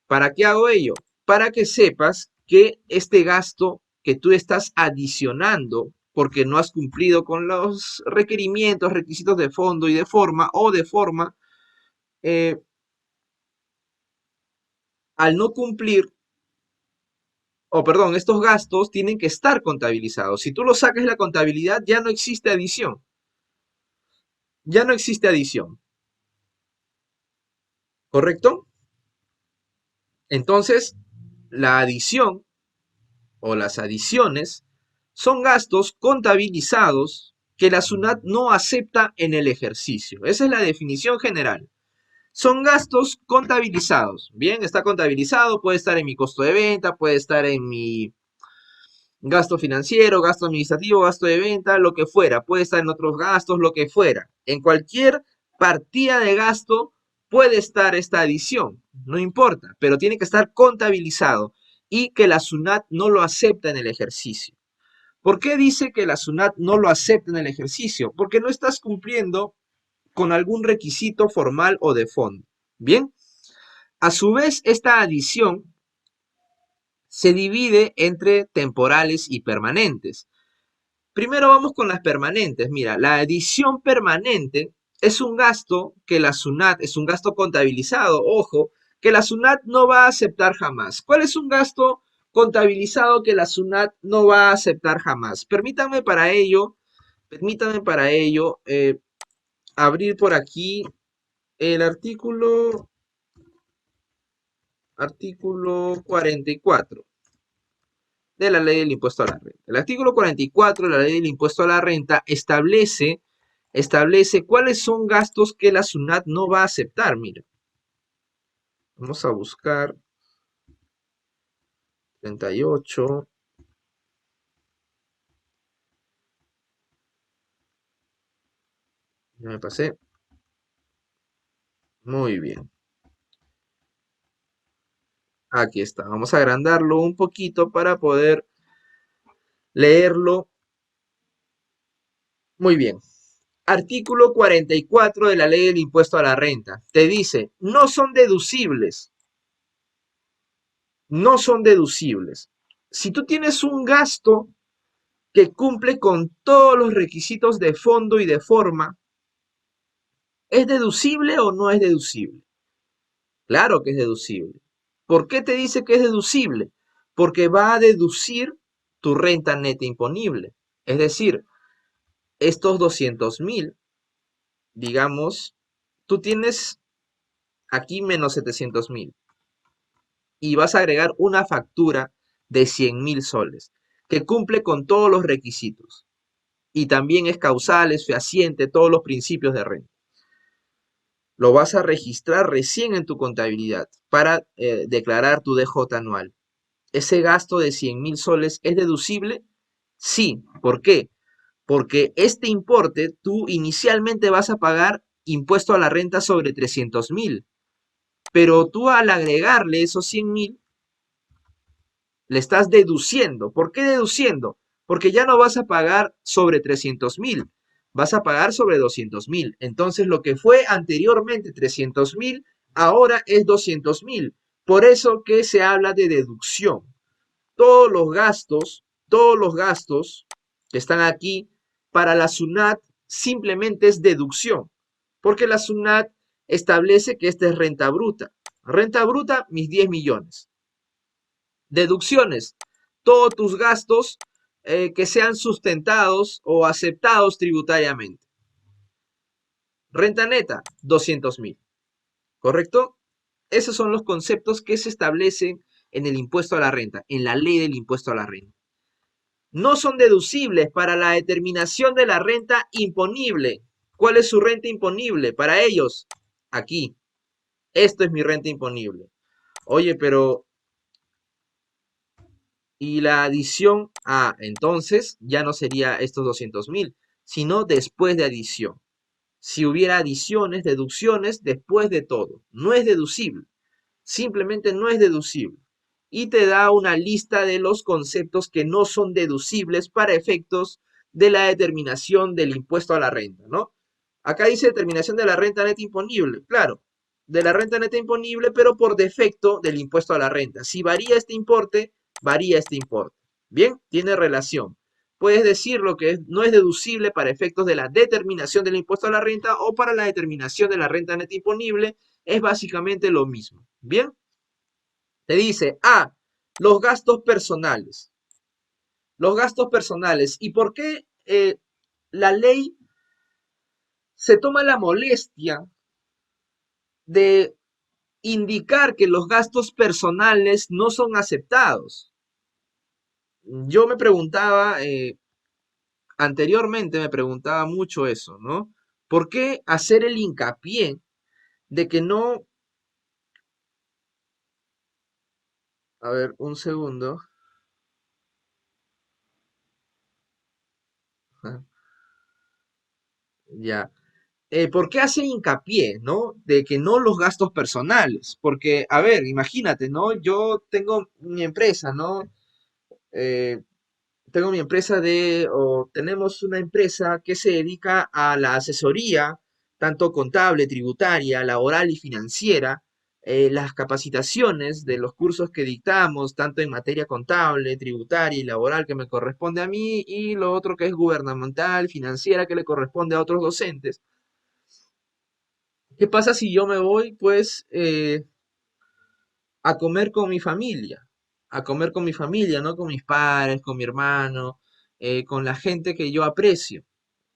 ¿para qué hago ello? Para que sepas que este gasto que tú estás adicionando porque no has cumplido con los requerimientos, requisitos de fondo y de forma o de forma, eh, al no cumplir, o perdón, estos gastos tienen que estar contabilizados. Si tú lo sacas de la contabilidad, ya no existe adición. Ya no existe adición. ¿Correcto? Entonces, la adición o las adiciones son gastos contabilizados que la SUNAT no acepta en el ejercicio. Esa es la definición general. Son gastos contabilizados. Bien, está contabilizado, puede estar en mi costo de venta, puede estar en mi gasto financiero, gasto administrativo, gasto de venta, lo que fuera. Puede estar en otros gastos, lo que fuera. En cualquier partida de gasto puede estar esta adición, no importa, pero tiene que estar contabilizado y que la SUNAT no lo acepta en el ejercicio. ¿Por qué dice que la SUNAT no lo acepta en el ejercicio? Porque no estás cumpliendo con algún requisito formal o de fondo. Bien, a su vez, esta adición se divide entre temporales y permanentes. Primero vamos con las permanentes. Mira, la adición permanente es un gasto que la SUNAT, es un gasto contabilizado, ojo, que la SUNAT no va a aceptar jamás. ¿Cuál es un gasto contabilizado que la SUNAT no va a aceptar jamás? Permítanme para ello abrir por aquí el artículo 44 de la ley del impuesto a la renta. El artículo 44 de la ley del impuesto a la renta establece cuáles son gastos que la SUNAT no va a aceptar. Mira, vamos a buscar 38. Ya me pasé. Muy bien. Aquí está. Vamos a agrandarlo un poquito para poder leerlo. Muy bien. Artículo 44 de la ley del impuesto a la renta. Te dice, no son deducibles. No son deducibles. Si tú tienes un gasto que cumple con todos los requisitos de fondo y de forma, ¿es deducible o no es deducible? Claro que es deducible. ¿Por qué te dice que es deducible? Porque va a deducir tu renta neta imponible. Es decir, estos 200.000, digamos, tú tienes aquí menos 700.000 y vas a agregar una factura de 100.000 soles que cumple con todos los requisitos y también es causal, es fehaciente, todos los principios de renta. Lo vas a registrar recién en tu contabilidad para declarar tu DJ anual. ¿Ese gasto de 100.000 soles es deducible? Sí. ¿Por qué? Porque este importe tú inicialmente vas a pagar impuesto a la renta sobre 300.000, pero tú al agregarle esos 100.000 le estás deduciendo. ¿Por qué deduciendo? Porque ya no vas a pagar sobre 300.000, vas a pagar sobre 200.000. Entonces lo que fue anteriormente 300.000, ahora es 200.000. Por eso que se habla de deducción. Todos los gastos que están aquí para la SUNAT simplemente es deducción. Porque la SUNAT establece que esta es renta bruta. Renta bruta, mis 10 millones. Deducciones, todos tus gastos que sean sustentados o aceptados tributariamente. Renta neta, 200.000. ¿Correcto? Esos son los conceptos que se establecen en el impuesto a la renta, en la ley del impuesto a la renta. No son deducibles para la determinación de la renta imponible. ¿Cuál es su renta imponible? Para ellos, aquí. Esto es mi renta imponible. Oye, pero y la adición a entonces ya no sería estos 200.000, sino después de adición. Si hubiera adiciones, deducciones, después de todo. No es deducible. Simplemente no es deducible. Y te da una lista de los conceptos que no son deducibles para efectos de la determinación del impuesto a la renta, ¿no? Acá dice determinación de la renta neta imponible. Claro, de la renta neta imponible, pero por defecto del impuesto a la renta. Si varía este importe, varía este importe. Bien, tiene relación. Puedes decir lo que no es deducible para efectos de la determinación del impuesto a la renta o para la determinación de la renta neta imponible. Es básicamente lo mismo. Bien, te dice, los gastos personales. Los gastos personales. ¿Y por qué la ley se toma la molestia de indicar que los gastos personales no son aceptados? Yo me preguntaba, anteriormente me preguntaba mucho eso, ¿no? ¿Por qué hacer el hincapié de que no... A ver, un segundo. Ya. ¿Por qué hace hincapié, ¿no? De que no los gastos personales. Porque, a ver, imagínate, ¿no? Yo tengo mi empresa, ¿no? Eh, tengo mi empresa o tenemos una empresa que se dedica a la asesoría, tanto contable, tributaria, laboral y financiera, las capacitaciones de los cursos que dictamos, tanto en materia contable, tributaria y laboral que me corresponde a mí, y lo otro que es gubernamental, financiera, que le corresponde a otros docentes. ¿Qué pasa si yo me voy, pues, a comer con mi familia? A comer con mi familia, ¿no? Con mis padres, con mi hermano, con la gente que yo aprecio.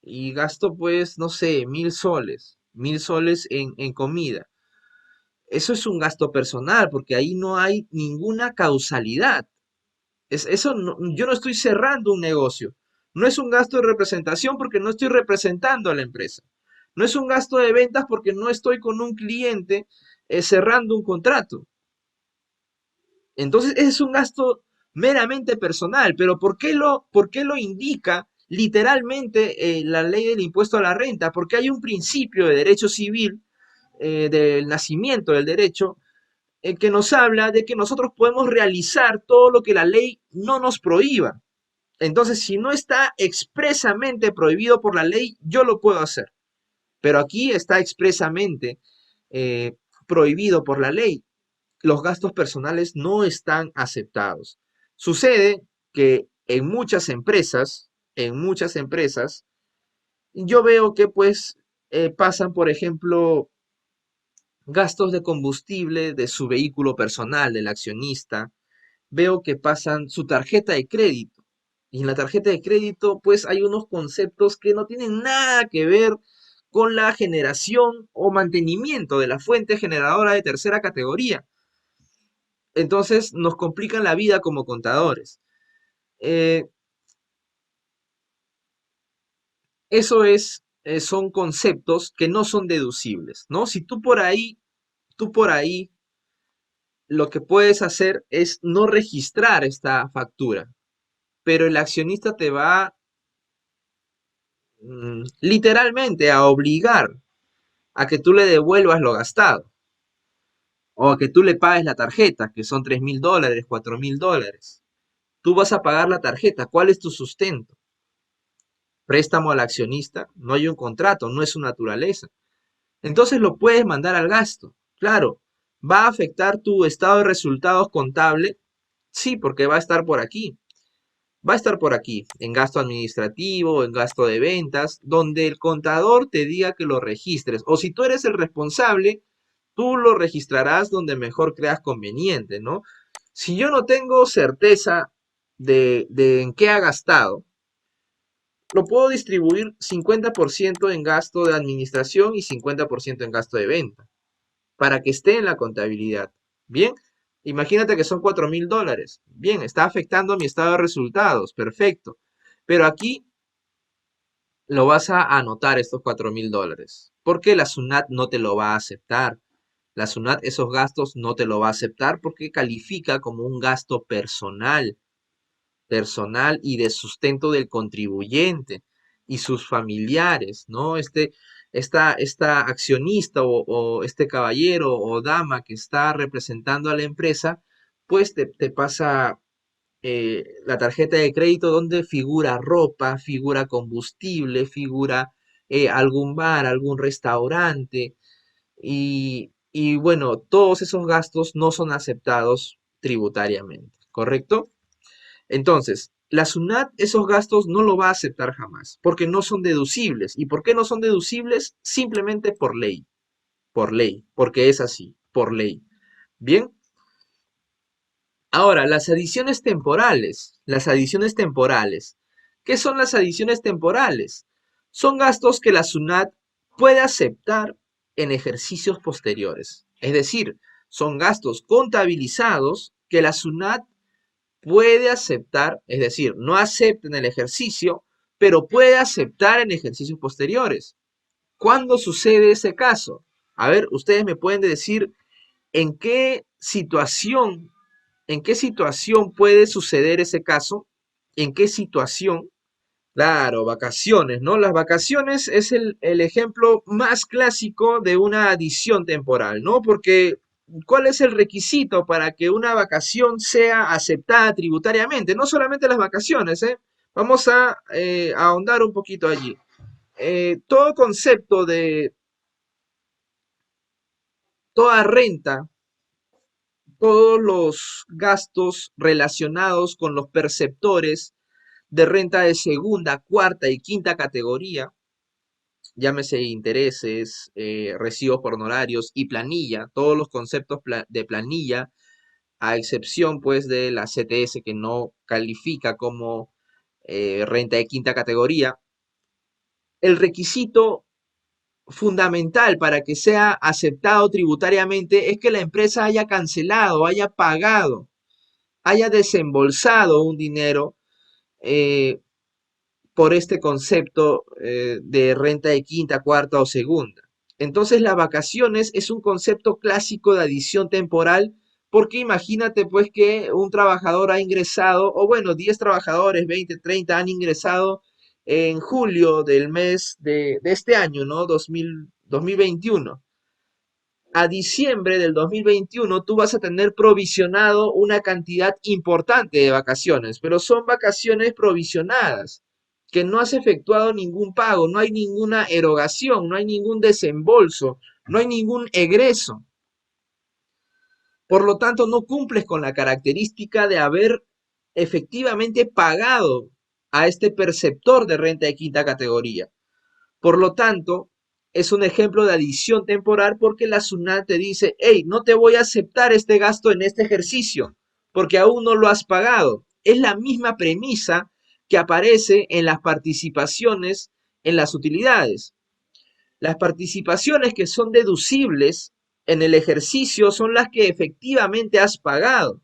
Y gasto, pues, no sé, 1.000 soles, 1.000 soles en comida. Eso es un gasto personal, porque ahí no hay ninguna causalidad. Yo no estoy cerrando un negocio. No es un gasto de representación porque no estoy representando a la empresa. No es un gasto de ventas porque no estoy con un cliente cerrando un contrato. Entonces, ese es un gasto meramente personal. Pero ¿por qué lo indica literalmente la ley del impuesto a la renta? Porque hay un principio de derecho civil, del nacimiento del derecho, que nos habla de que nosotros podemos realizar todo lo que la ley no nos prohíba. Entonces, si no está expresamente prohibido por la ley, yo lo puedo hacer. Pero aquí está expresamente eh, prohibido por la ley. Los gastos personales no están aceptados. Sucede que en muchas empresas, yo veo que pues pasan, por ejemplo, gastos de combustible de su vehículo personal, del accionista. Veo que pasan su tarjeta de crédito. Y en la tarjeta de crédito, pues hay unos conceptos que no tienen nada que ver con la generación o mantenimiento de la fuente generadora de tercera categoría. Entonces nos complican la vida como contadores. Eh, son conceptos que no son deducibles, ¿no? Si tú por ahí, lo que puedes hacer es no registrar esta factura, pero el accionista te va literalmente a obligar a que tú le devuelvas lo gastado o a que tú le pagues la tarjeta, que son 3.000 dólares, 4.000 dólares. Tú vas a pagar la tarjeta. ¿Cuál es tu sustento? Préstamo al accionista. No hay un contrato, no es su naturaleza. Entonces lo puedes mandar al gasto. Claro, ¿va a afectar tu estado de resultados contable? Sí, porque va a estar por aquí. Va a estar por aquí, en gasto administrativo, en gasto de ventas, donde el contador te diga que lo registres. O si tú eres el responsable, tú lo registrarás donde mejor creas conveniente, ¿no? Si yo no tengo certeza de en qué ha gastado, lo puedo distribuir 50% en gasto de administración y 50% en gasto de venta, para que esté en la contabilidad. Bien, imagínate que son 4.000 dólares. Bien, está afectando mi estado de resultados. Perfecto. Pero aquí lo vas a anotar estos 4.000 dólares. Porque la SUNAT no te lo va a aceptar. La SUNAT esos gastos no te lo va a aceptar porque califica como un gasto personal y de sustento del contribuyente y sus familiares, ¿no? Esta accionista o este caballero o dama que está representando a la empresa, pues te pasa la tarjeta de crédito donde figura ropa, figura combustible, figura algún bar, algún restaurante y bueno, todos esos gastos no son aceptados tributariamente, ¿correcto? Entonces, la SUNAT esos gastos no lo va a aceptar jamás, porque no son deducibles. ¿Y por qué no son deducibles? Simplemente por ley, porque es así, por ley. Bien, ahora, las adiciones temporales. ¿Qué son las adiciones temporales? Son gastos que la SUNAT puede aceptar en ejercicios posteriores. Es decir, son gastos contabilizados que la SUNAT puede aceptar, es decir, no acepta en el ejercicio, pero puede aceptar en ejercicios posteriores. ¿Cuándo sucede ese caso? A ver, ustedes me pueden decir en qué situación, en qué situación puede suceder ese caso, en qué situación. Claro, vacaciones, ¿no? Las vacaciones es el ejemplo más clásico de una adición temporal, ¿no? Porque ¿cuál es el requisito para que una vacación sea aceptada tributariamente? No solamente las vacaciones, ¿eh? Vamos a ahondar un poquito allí. Todo concepto de toda renta, todos los gastos relacionados con los perceptores de renta de segunda, cuarta y quinta categoría, llámese intereses, recibos por honorarios y planilla, todos los conceptos de planilla, a excepción pues de la CTS que no califica como renta de quinta categoría, el requisito fundamental para que sea aceptado tributariamente es que la empresa haya cancelado, haya pagado, haya desembolsado un dinero eh, por este concepto de renta de quinta, cuarta o segunda. Entonces, las vacaciones es un concepto clásico de adición temporal, porque imagínate pues que un trabajador ha ingresado, o bueno, 10 trabajadores, 20, 30 han ingresado en julio del mes de este año, ¿no? 2021. A diciembre del 2021 tú vas a tener provisionado una cantidad importante de vacaciones, pero son vacaciones provisionadas, que no has efectuado ningún pago, no hay ninguna erogación, no hay ningún desembolso, no hay ningún egreso. Por lo tanto, no cumples con la característica de haber efectivamente pagado a este perceptor de renta de quinta categoría. Por lo tanto, es un ejemplo de adición temporal porque la SUNAT te dice, hey, no te voy a aceptar este gasto en este ejercicio porque aún no lo has pagado. Es la misma premisa que aparece en las participaciones en las utilidades. Las participaciones que son deducibles en el ejercicio son las que efectivamente has pagado.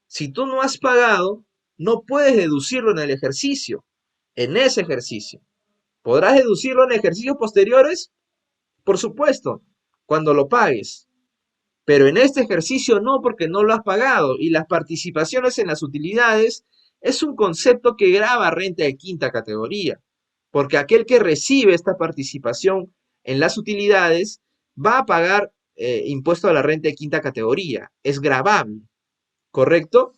Si tú no has pagado, no puedes deducirlo en el ejercicio, en ese ejercicio. ¿Podrás deducirlo en ejercicios posteriores? Por supuesto, cuando lo pagues. Pero en este ejercicio no, porque no lo has pagado. Y las participaciones en las utilidades es un concepto que grava renta de quinta categoría. Porque aquel que recibe esta participación en las utilidades va a pagar impuesto a la renta de quinta categoría. Es gravable, ¿correcto?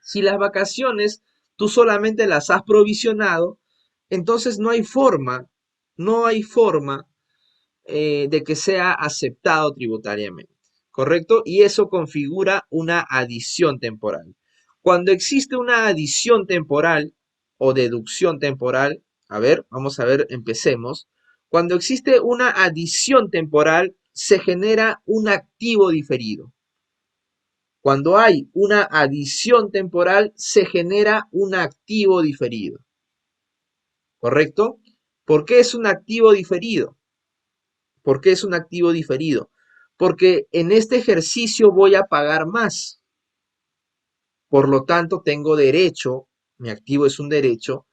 Si las vacaciones tú solamente las has provisionado, entonces no hay forma de que sea aceptado tributariamente, ¿correcto? Y eso configura una adición temporal. Cuando existe una adición temporal o deducción temporal, a ver, vamos a ver, empecemos. Cuando existe una adición temporal, se genera un activo diferido. Cuando hay una adición temporal, se genera un activo diferido, ¿correcto? ¿Por qué es un activo diferido? ¿Por qué es un activo diferido? Porque en este ejercicio voy a pagar más. Por lo tanto, tengo derecho, mi activo es un derecho,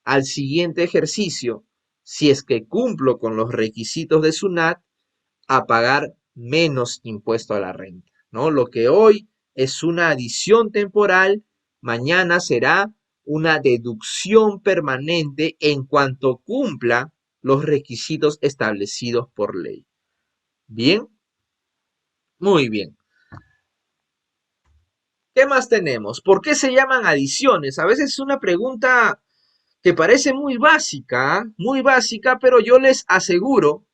al siguiente ejercicio, si es que cumplo con los requisitos de SUNAT, a pagar menos impuesto a la renta, ¿no? Lo que hoy es una adición temporal, mañana será una deducción permanente en cuanto cumpla los requisitos establecidos por ley. Bien, muy bien. ¿Qué más tenemos? ¿Por qué se llaman adiciones? A veces es una pregunta que parece muy básica, ¿ah? Muy básica, pero yo les aseguro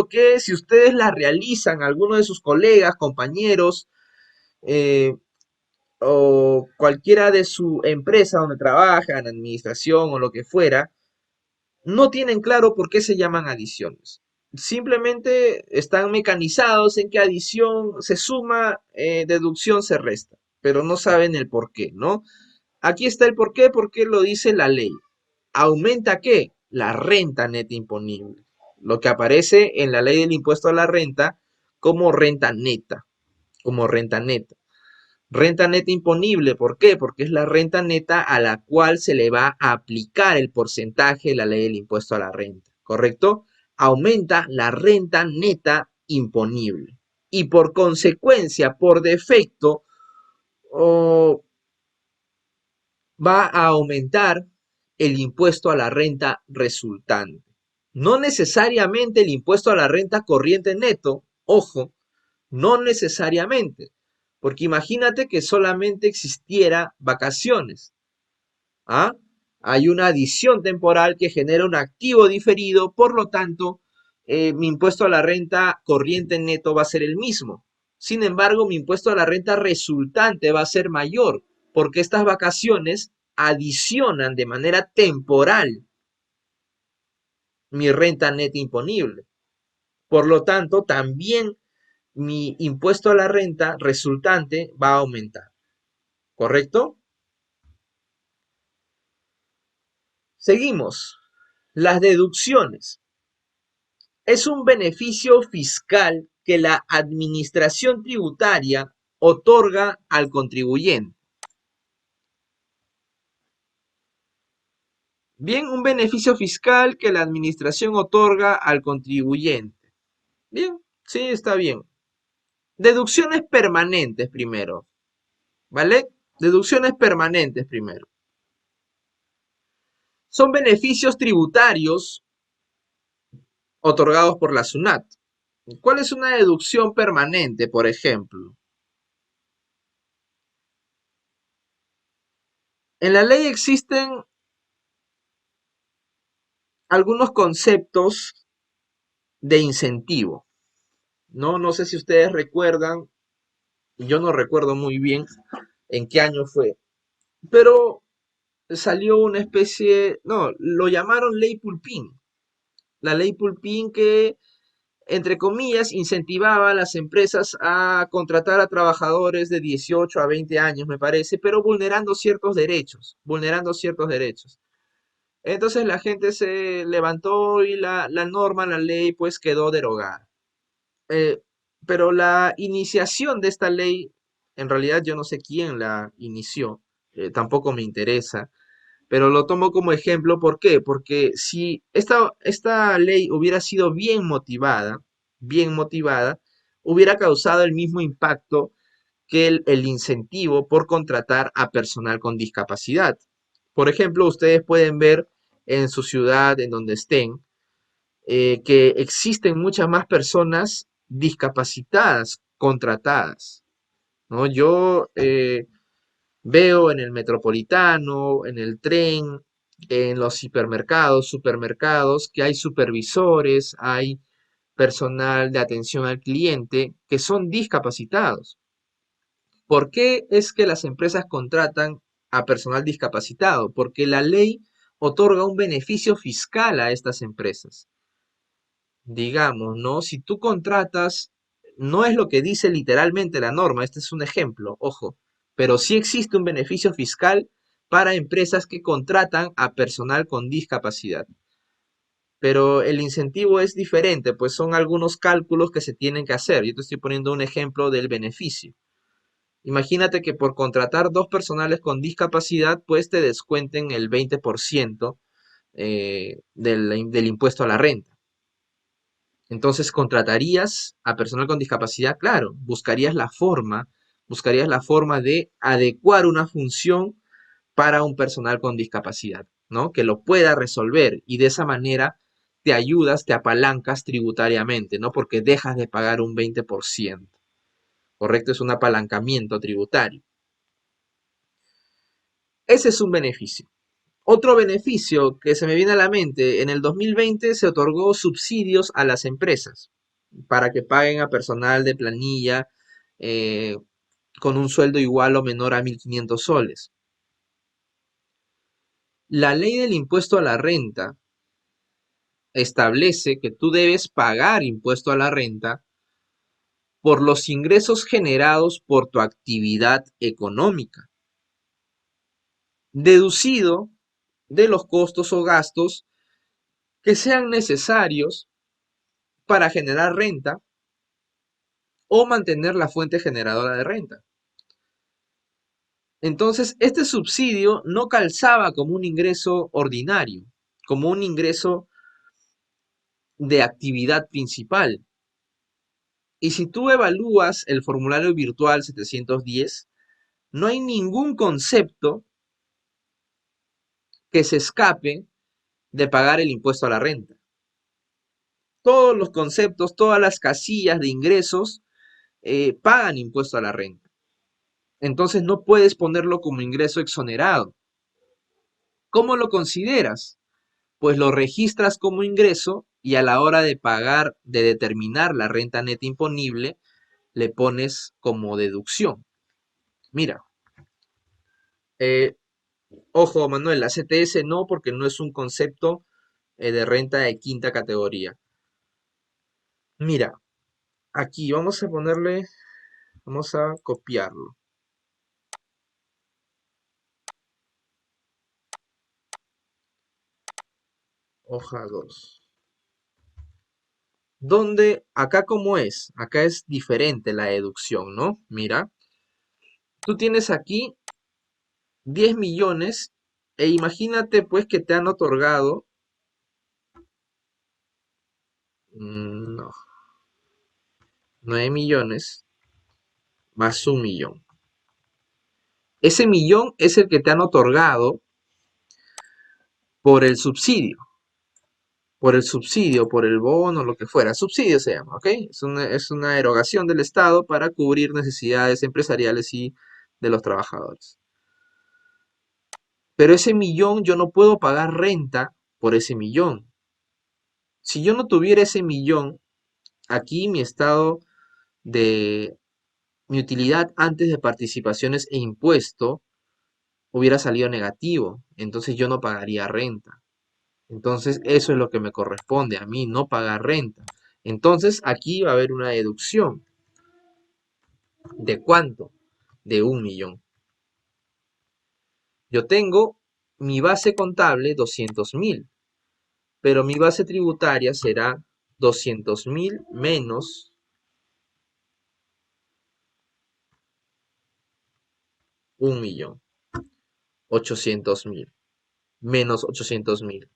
que si ustedes la realizan, alguno de sus colegas, compañeros, eh, o cualquiera de su empresa donde trabajan, administración o lo que fuera, no tienen claro por qué se llaman adiciones. Simplemente están mecanizados en que adición se suma, deducción se resta, pero no saben el por qué, ¿no? Aquí está el por qué, porque lo dice la ley. ¿Aumenta qué? La renta neta imponible. Lo que aparece en la ley del impuesto a la renta como renta neta, como renta neta. Renta neta imponible, ¿por qué? Porque es la renta neta a la cual se le va a aplicar el porcentaje de la ley del impuesto a la renta, ¿correcto? Aumenta la renta neta imponible. Y por consecuencia, por defecto, oh, va a aumentar el impuesto a la renta resultante. No necesariamente el impuesto a la renta corriente neto, ojo, no necesariamente, porque imagínate que solamente existiera vacaciones. ¿Ah? Hay una adición temporal que genera un activo diferido, por lo tanto, mi impuesto a la renta corriente neto va a ser el mismo. Sin embargo, mi impuesto a la renta resultante va a ser mayor, porque estas vacaciones adicionan de manera temporal mi renta neta imponible. Por lo tanto, también mi impuesto a la renta resultante va a aumentar. ¿Correcto? Seguimos. Las deducciones. Es un beneficio fiscal que la administración tributaria otorga al contribuyente. Bien, un beneficio fiscal que la administración otorga al contribuyente. Bien, sí, está bien. Deducciones permanentes primero, ¿vale? Deducciones permanentes primero. Son beneficios tributarios otorgados por la SUNAT. ¿Cuál es una deducción permanente, por ejemplo? En la ley existen algunos conceptos de incentivo, ¿no? No sé si ustedes recuerdan, yo no recuerdo muy bien en qué año fue, pero salió una especie, no, lo llamaron ley Pulpín, la ley Pulpín que, entre comillas, incentivaba a las empresas a contratar a trabajadores de 18 a 20 años, me parece, pero vulnerando ciertos derechos, vulnerando ciertos derechos. Entonces la gente se levantó y la norma, la ley, pues quedó derogada. Eh, pero la iniciación de esta ley, en realidad yo no sé quién la inició, tampoco me interesa, pero lo tomo como ejemplo. ¿Por qué? Porque si esta ley hubiera sido bien motivada, hubiera causado el mismo impacto que el incentivo por contratar a personal con discapacidad. Por ejemplo, ustedes pueden ver en su ciudad, en donde estén, que existen muchas más personas discapacitadas contratadas, ¿no? Yo veo en el metropolitano, en el tren, en los hipermercados, supermercados, que hay supervisores, hay personal de atención al cliente que son discapacitados. ¿Por qué es que las empresas contratan a personal discapacitado? Porque la ley otorga un beneficio fiscal a estas empresas. Digamos, ¿no? Si tú contratas, no es lo que dice literalmente la norma, este es un ejemplo, ojo, pero sí existe un beneficio fiscal para empresas que contratan a personal con discapacidad. Pero el incentivo es diferente, pues son algunos cálculos que se tienen que hacer. Yo te estoy poniendo un ejemplo del beneficio. Imagínate que por contratar dos personales con discapacidad, pues te descuenten el 20% del impuesto a la renta. Entonces, ¿contratarías a personal con discapacidad? Claro, buscarías la forma de adecuar una función para un personal con discapacidad, ¿no? Que lo pueda resolver y de esa manera te ayudas, te apalancas tributariamente, ¿no? Porque dejas de pagar un 20%, ¿correcto? Es un apalancamiento tributario. Ese es un beneficio. Otro beneficio que se me viene a la mente, en el 2020 se otorgó subsidios a las empresas para que paguen a personal de planilla eh, con un sueldo igual o menor a 1.500 soles. La ley del impuesto a la renta establece que tú debes pagar impuesto a la renta por los ingresos generados por tu actividad económica, deducido de los costos o gastos que sean necesarios para generar renta o mantener la fuente generadora de renta. Entonces, este subsidio no calzaba como un ingreso ordinario, como un ingreso de actividad principal. Y si tú evalúas el formulario virtual 710, no hay ningún concepto que se escape de pagar el impuesto a la renta. Todos los conceptos, todas las casillas de ingresos pagan impuesto a la renta. Entonces no puedes ponerlo como ingreso exonerado. ¿Cómo lo consideras? Pues lo registras como ingreso y a la hora de pagar, de determinar la renta neta imponible, le pones como deducción. Mira, eh, ojo Manuel, la CTS no, porque no es un concepto de renta de quinta categoría. Mira, aquí vamos a ponerle, vamos a copiarlo. Hoja 2. Donde, acá cómo es, acá es diferente la deducción, ¿no? Mira, tú tienes aquí 10 millones e imagínate pues que te han otorgado, no, 9 millones más 1 millón. Ese millón es el que te han otorgado por el subsidio, por el bono, lo que fuera. Subsidio se llama, ¿ok? Es una erogación del Estado para cubrir necesidades empresariales y de los trabajadores. Pero ese millón yo no puedo pagar renta por ese millón. Si yo no tuviera ese millón, aquí mi estado de mi utilidad antes de participaciones e impuesto hubiera salido negativo. Entonces yo no pagaría renta. Entonces eso es lo que me corresponde a mí, no pagar renta. Entonces aquí va a haber una deducción. ¿De cuánto? De 1 millón. Yo tengo mi base contable 200.000, pero mi base tributaria será 200.000 menos 1 millón. 800.000 menos 800.000.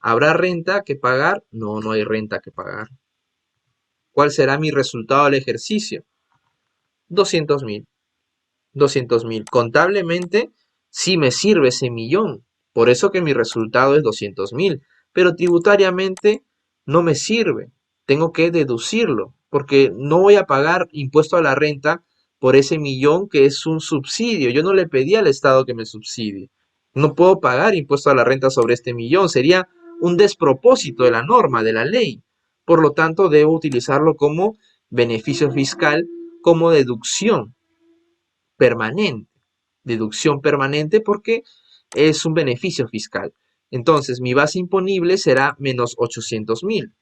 ¿Habrá renta que pagar? No, no hay renta que pagar. ¿Cuál será mi resultado del ejercicio? 200.000. 200.000. Contablemente sí me sirve ese millón. Por eso que mi resultado es 200.000. Pero tributariamente no me sirve. Tengo que deducirlo. Porque no voy a pagar impuesto a la renta por ese millón que es un subsidio. Yo no le pedí al Estado que me subsidie. No puedo pagar impuesto a la renta sobre este millón. Sería un despropósito de la norma, de la ley. Por lo tanto, debo utilizarlo como beneficio fiscal, como deducción permanente. Deducción permanente porque es un beneficio fiscal. Entonces, mi base imponible será menos 800.000,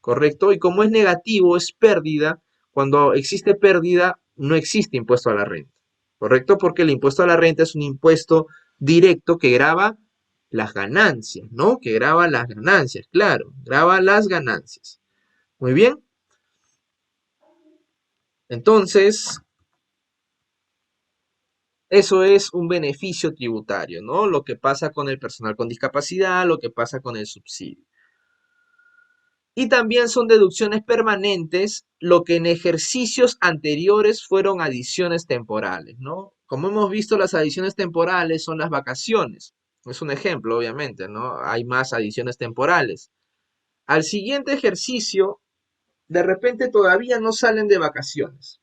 ¿correcto? Y como es negativo, es pérdida. Cuando existe pérdida, no existe impuesto a la renta, ¿correcto? Porque el impuesto a la renta es un impuesto directo que grava las ganancias, ¿no? Que grava las ganancias, claro, grava las ganancias. Muy bien. Entonces, eso es un beneficio tributario, ¿no? Lo que pasa con el personal con discapacidad, lo que pasa con el subsidio. Y también son deducciones permanentes, lo que en ejercicios anteriores fueron adiciones temporales, ¿no? Como hemos visto, las adiciones temporales son las vacaciones. Es un ejemplo, obviamente, ¿no? Hay más adiciones temporales. Al siguiente ejercicio, de repente todavía no salen de vacaciones.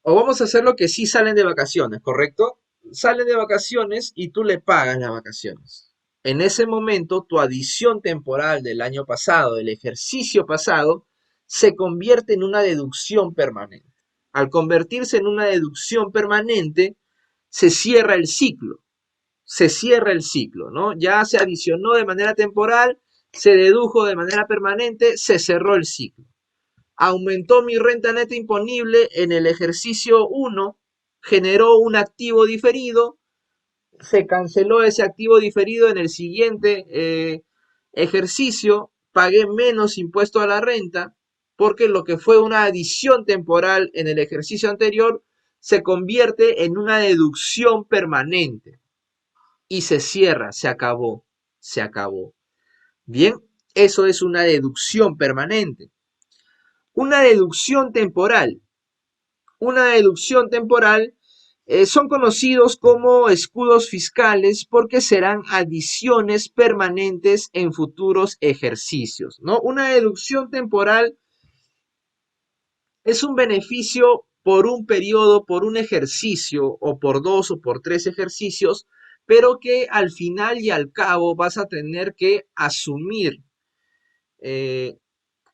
O vamos a hacer lo que sí salen de vacaciones, ¿correcto? Salen de vacaciones y tú le pagas las vacaciones. En ese momento, tu adición temporal del año pasado, del ejercicio pasado, se convierte en una deducción permanente. Al convertirse en una deducción permanente, se cierra el ciclo. Se cierra el ciclo, ¿no? Ya se adicionó de manera temporal, se dedujo de manera permanente, se cerró el ciclo. Aumentó mi renta neta imponible en el ejercicio 1, generó un activo diferido, se canceló ese activo diferido en el siguiente ejercicio, pagué menos impuesto a la renta, porque lo que fue una adición temporal en el ejercicio anterior se convierte en una deducción permanente y se cierra, se acabó, se acabó. Bien, eso es una deducción permanente. Una deducción temporal. Una deducción temporal Son conocidos como escudos fiscales porque serán adiciones permanentes en futuros ejercicios, ¿no? Una deducción temporal es un beneficio por un periodo, por un ejercicio, o por dos o por tres ejercicios, pero que al final y al cabo vas a tener que asumir eh,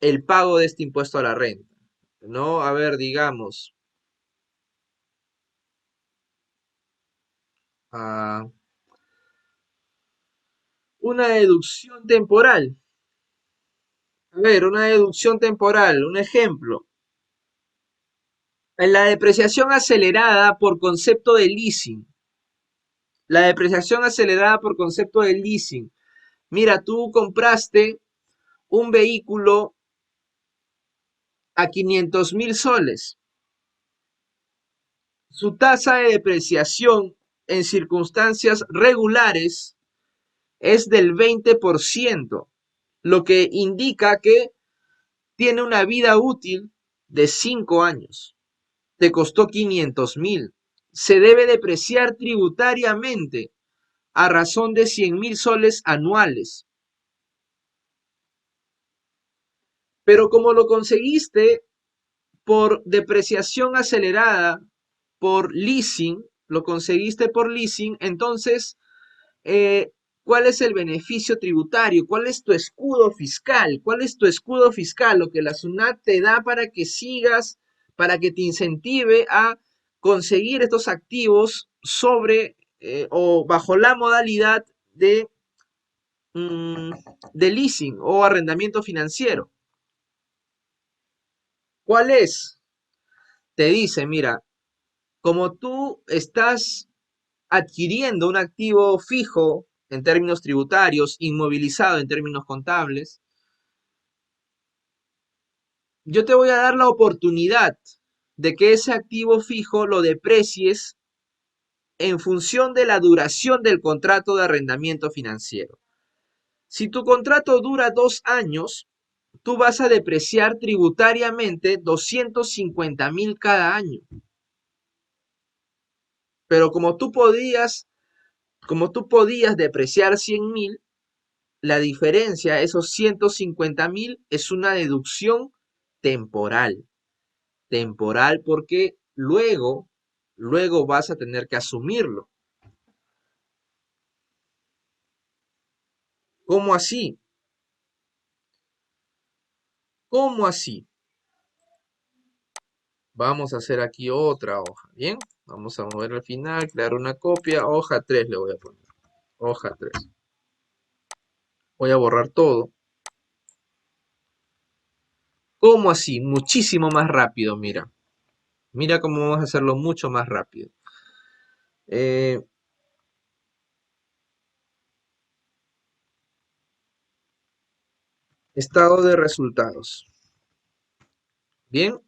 el pago de este impuesto a la renta, ¿no? A ver, digamos, ah, una deducción temporal. A ver, una deducción temporal, un ejemplo. En la depreciación acelerada por concepto de leasing. La depreciación acelerada por concepto de leasing. Mira, tú compraste un vehículo a 500.000 soles. Su tasa de depreciación en circunstancias regulares es del 20%, lo que indica que tiene una vida útil de 5 años. Te costó 500.000. Se debe depreciar tributariamente a razón de 100.000 soles anuales. Pero como lo conseguiste por depreciación acelerada, por leasing, lo conseguiste por leasing, entonces, eh, ¿cuál es el beneficio tributario? ¿Cuál es tu escudo fiscal? ¿Cuál es tu escudo fiscal? Lo que la SUNAT te da para que sigas, para que te incentive a conseguir estos activos sobre o bajo la modalidad mm, de leasing o arrendamiento financiero. ¿Cuál es? Te dice, mira, como tú estás adquiriendo un activo fijo en términos tributarios, inmovilizado en términos contables, yo te voy a dar la oportunidad de que ese activo fijo lo deprecies en función de la duración del contrato de arrendamiento financiero. Si tu contrato dura 2 años, tú vas a depreciar tributariamente 250.000 cada año. Pero como tú podías depreciar 100.000, la diferencia, esos 150.000, es una deducción temporal. Temporal porque luego vas a tener que asumirlo. ¿Cómo así? ¿Cómo así? Vamos a hacer aquí otra hoja, ¿bien? Vamos a mover al final, crear una copia, hoja 3 le voy a poner. Hoja 3. Voy a borrar todo. ¿Cómo así? Muchísimo más rápido, mira. Mira cómo vamos a hacerlo mucho más rápido. Eh, Estado de resultados. Bien,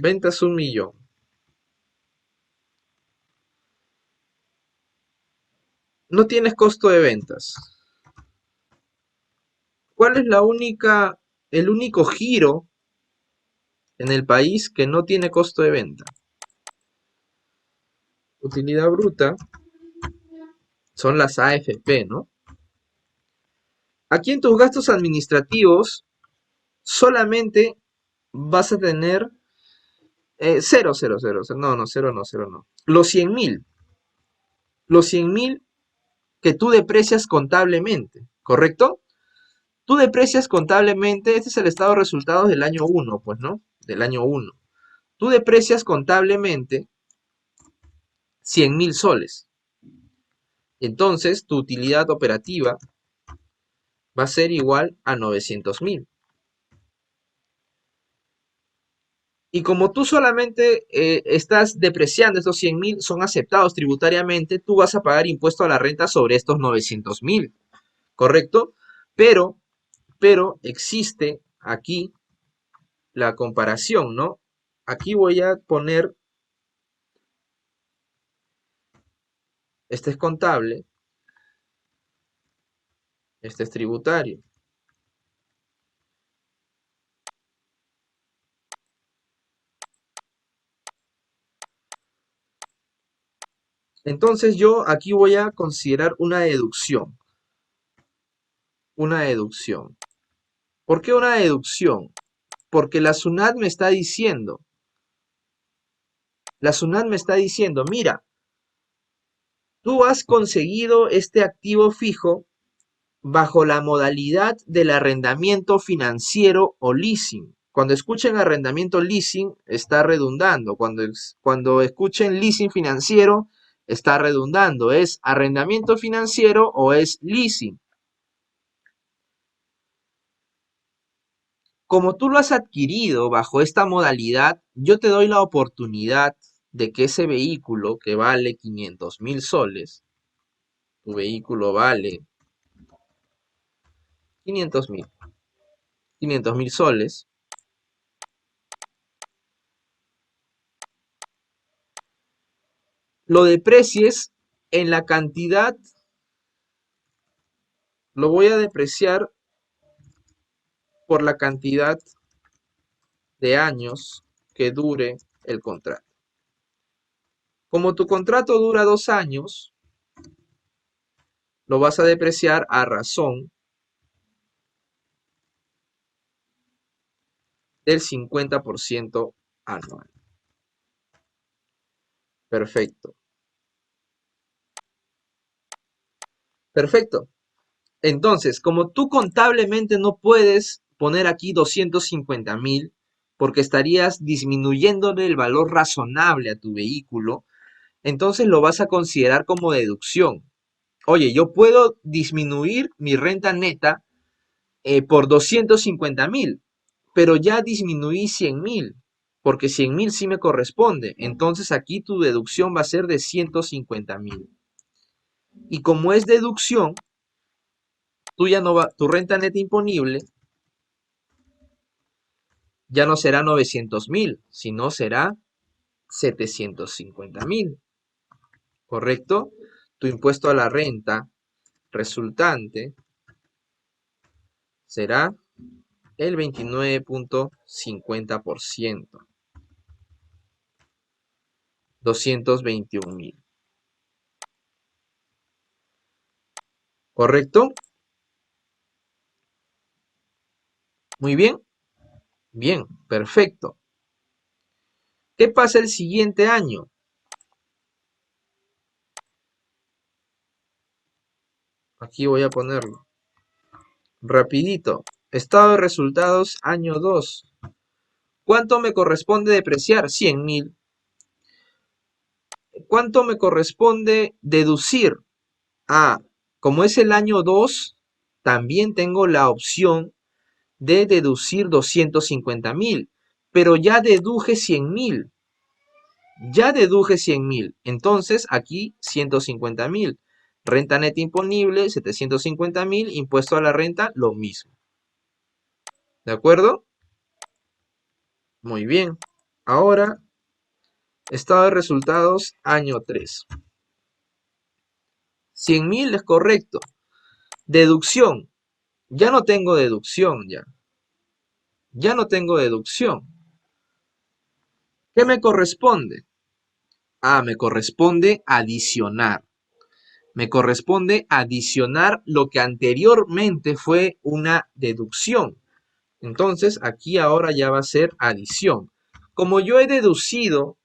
ventas 1.000.000. No tienes costo de ventas. ¿Cuál es el único giro en el país que no tiene costo de venta? Utilidad bruta son las AFP, ¿no? Aquí en tus gastos administrativos solamente vas a tener cero, cero, cero, no, no, cero, no, cero, no. Los 100.000 que tú deprecias contablemente, ¿correcto? Tú deprecias contablemente, este es el estado de resultados del año 1, pues, ¿no? Del año 1. Tú deprecias contablemente 100.000 soles. Entonces, tu utilidad operativa va a ser igual a 900.000. Y como tú solamente estás depreciando estos 100.000, son aceptados tributariamente, tú vas a pagar impuesto a la renta sobre estos 900.000, ¿correcto? Pero, pero existe aquí la comparación, ¿no? Aquí voy a poner Este es contable, este es tributario. Entonces yo aquí voy a considerar una deducción. Una deducción. ¿Por qué una deducción? Porque la SUNAT me está diciendo, mira, tú has conseguido este activo fijo bajo la modalidad del arrendamiento financiero o leasing. Cuando escuchen arrendamiento leasing, está redundando. Cuando escuchen leasing financiero, está redundando. ¿Es arrendamiento financiero o es leasing? Como tú lo has adquirido bajo esta modalidad, yo te doy la oportunidad de que ese vehículo que vale 500.000 soles, tu vehículo vale 500.000, 500.000 soles, lo deprecies en la cantidad, lo voy a depreciar por la cantidad de años que dure el contrato. Como tu contrato dura 2 años, lo vas a depreciar a razón del 50% anual. Perfecto. Perfecto. Entonces, como tú contablemente no puedes poner aquí 250.000 porque estarías disminuyéndole el valor razonable a tu vehículo, entonces lo vas a considerar como deducción. Oye, yo puedo disminuir mi renta neta por 250.000, pero ya disminuí 100.000, porque 100.000 sí me corresponde. Entonces aquí tu deducción va a ser de 150.000. Y como es deducción, tú ya no va, tu renta neta imponible ya no será 900.000, sino será 750.000, ¿correcto? Tu impuesto a la renta resultante será el 29.50%, 221.000, ¿correcto? Muy bien, bien, perfecto. ¿Qué pasa el siguiente año? Aquí voy a ponerlo. Rapidito. Estado de resultados, año 2. ¿Cuánto me corresponde depreciar? 100.000. ¿Cuánto me corresponde deducir? Ah, como es el año 2, también tengo la opción de deducir 250.000, pero ya deduje 100.000. Ya deduje 100.000. Entonces aquí 150.000. Renta neta imponible, 750.000. Impuesto a la renta, lo mismo. ¿De acuerdo? Muy bien. Ahora, estado de resultados, año 3. 100.000 es correcto. Deducción. Ya no tengo deducción, ya. Ya no tengo deducción. ¿Qué me corresponde? Ah, me corresponde adicionar. Me corresponde adicionar lo que anteriormente fue una deducción. Entonces, aquí ahora ya va a ser adición. Como yo he deducido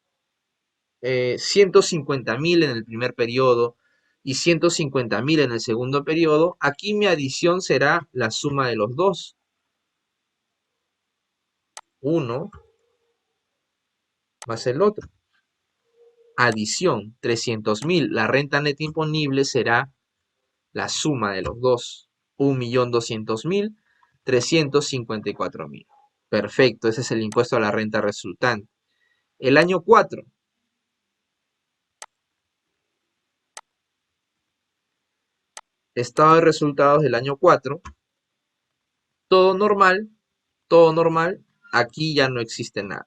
150.000 en el primer periodo y 150.000 en el segundo periodo, aquí mi adición será la suma de los dos. 1 más el otro. Adición, 300.000. La renta neta imponible será la suma de los dos. 1.200.000, 354.000. Perfecto, ese es el impuesto a la renta resultante. El año 4. Estado de resultados del año 4. Todo normal, todo normal. Aquí ya no existe nada.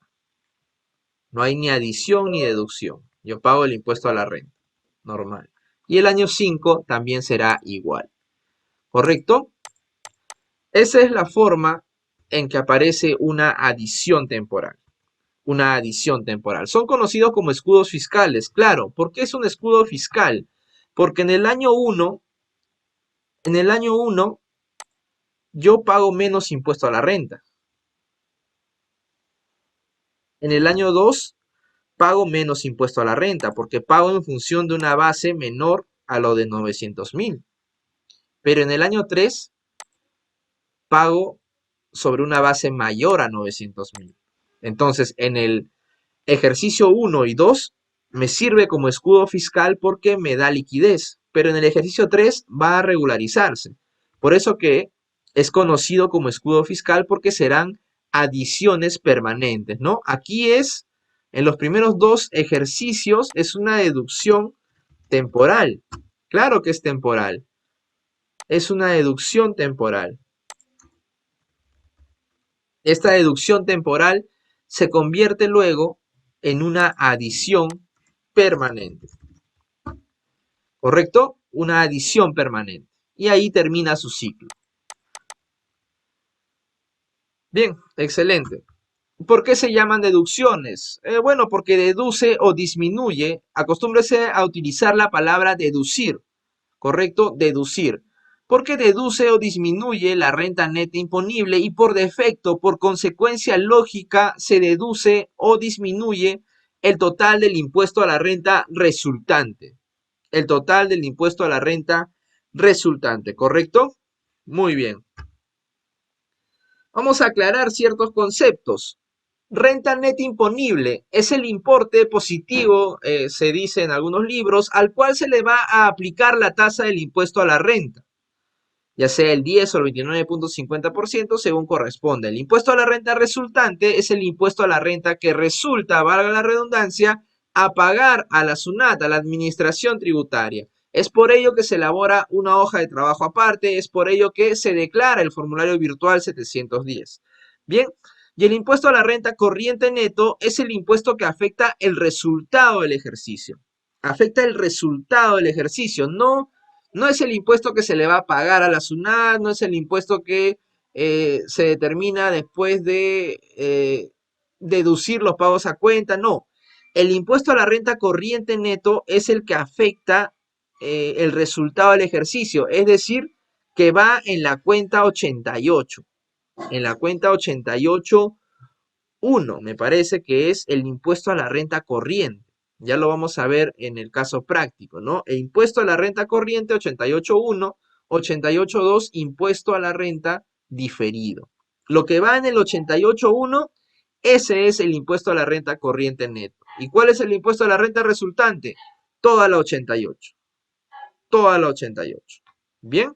No hay ni adición ni deducción. Yo pago el impuesto a la renta. Normal. Y el año 5 también será igual. ¿Correcto? Esa es la forma en que aparece una adición temporal. Una adición temporal. Son conocidos como escudos fiscales. Claro, ¿por qué es un escudo fiscal? Porque en el año 1, yo pago menos impuesto a la renta. En el año 2, pago menos impuesto a la renta, porque pago en función de una base menor a lo de 900.000. Pero en el año 3, pago sobre una base mayor a 900.000. Entonces, en el ejercicio 1 y 2 me sirve como escudo fiscal porque me da liquidez, pero en el ejercicio 3 va a regularizarse. Por eso que es conocido como escudo fiscal porque serán adiciones permanentes, ¿no? Aquí es, en los primeros dos ejercicios, es una deducción temporal. Claro que es temporal. Es una deducción temporal. Esta deducción temporal se convierte luego en una adición permanente. ¿Correcto? Una adición permanente. Y ahí termina su ciclo. Bien, excelente. ¿Por qué se llaman deducciones? Bueno, porque deduce o disminuye. Acostúmbrese a utilizar la palabra deducir. ¿Correcto? Deducir. Porque deduce o disminuye la renta neta imponible y por defecto, por consecuencia lógica, se deduce o disminuye el total del impuesto a la renta resultante. El total del impuesto a la renta resultante, ¿correcto? Muy bien. Vamos a aclarar ciertos conceptos. Renta neta imponible es el importe positivo, se dice en algunos libros, al cual se le va a aplicar la tasa del impuesto a la renta, ya sea el 10 o el 29.50% según corresponde. El impuesto a la renta resultante es el impuesto a la renta que resulta, valga la redundancia, a pagar a la SUNAT, a la administración tributaria. Es por ello que se elabora una hoja de trabajo aparte, es por ello que se declara el formulario virtual 710. Bien, y el impuesto a la renta corriente neto es el impuesto que afecta el resultado del ejercicio. Afecta el resultado del ejercicio, no es el impuesto que se le va a pagar a la SUNAT, no es el impuesto que se determina después de deducir los pagos a cuenta, no. El impuesto a la renta corriente neto es el que afecta el resultado del ejercicio, es decir, que va en la cuenta 88. En la cuenta 88.1, me parece que es el impuesto a la renta corriente. Ya lo vamos a ver en el caso práctico, ¿no? El impuesto a la renta corriente 88.1, 88.2, impuesto a la renta diferido. Lo que va en el 88.1, ese es el impuesto a la renta corriente neto. ¿Y cuál es el impuesto a la renta resultante? Toda la 88. Toda la 88. ¿Bien?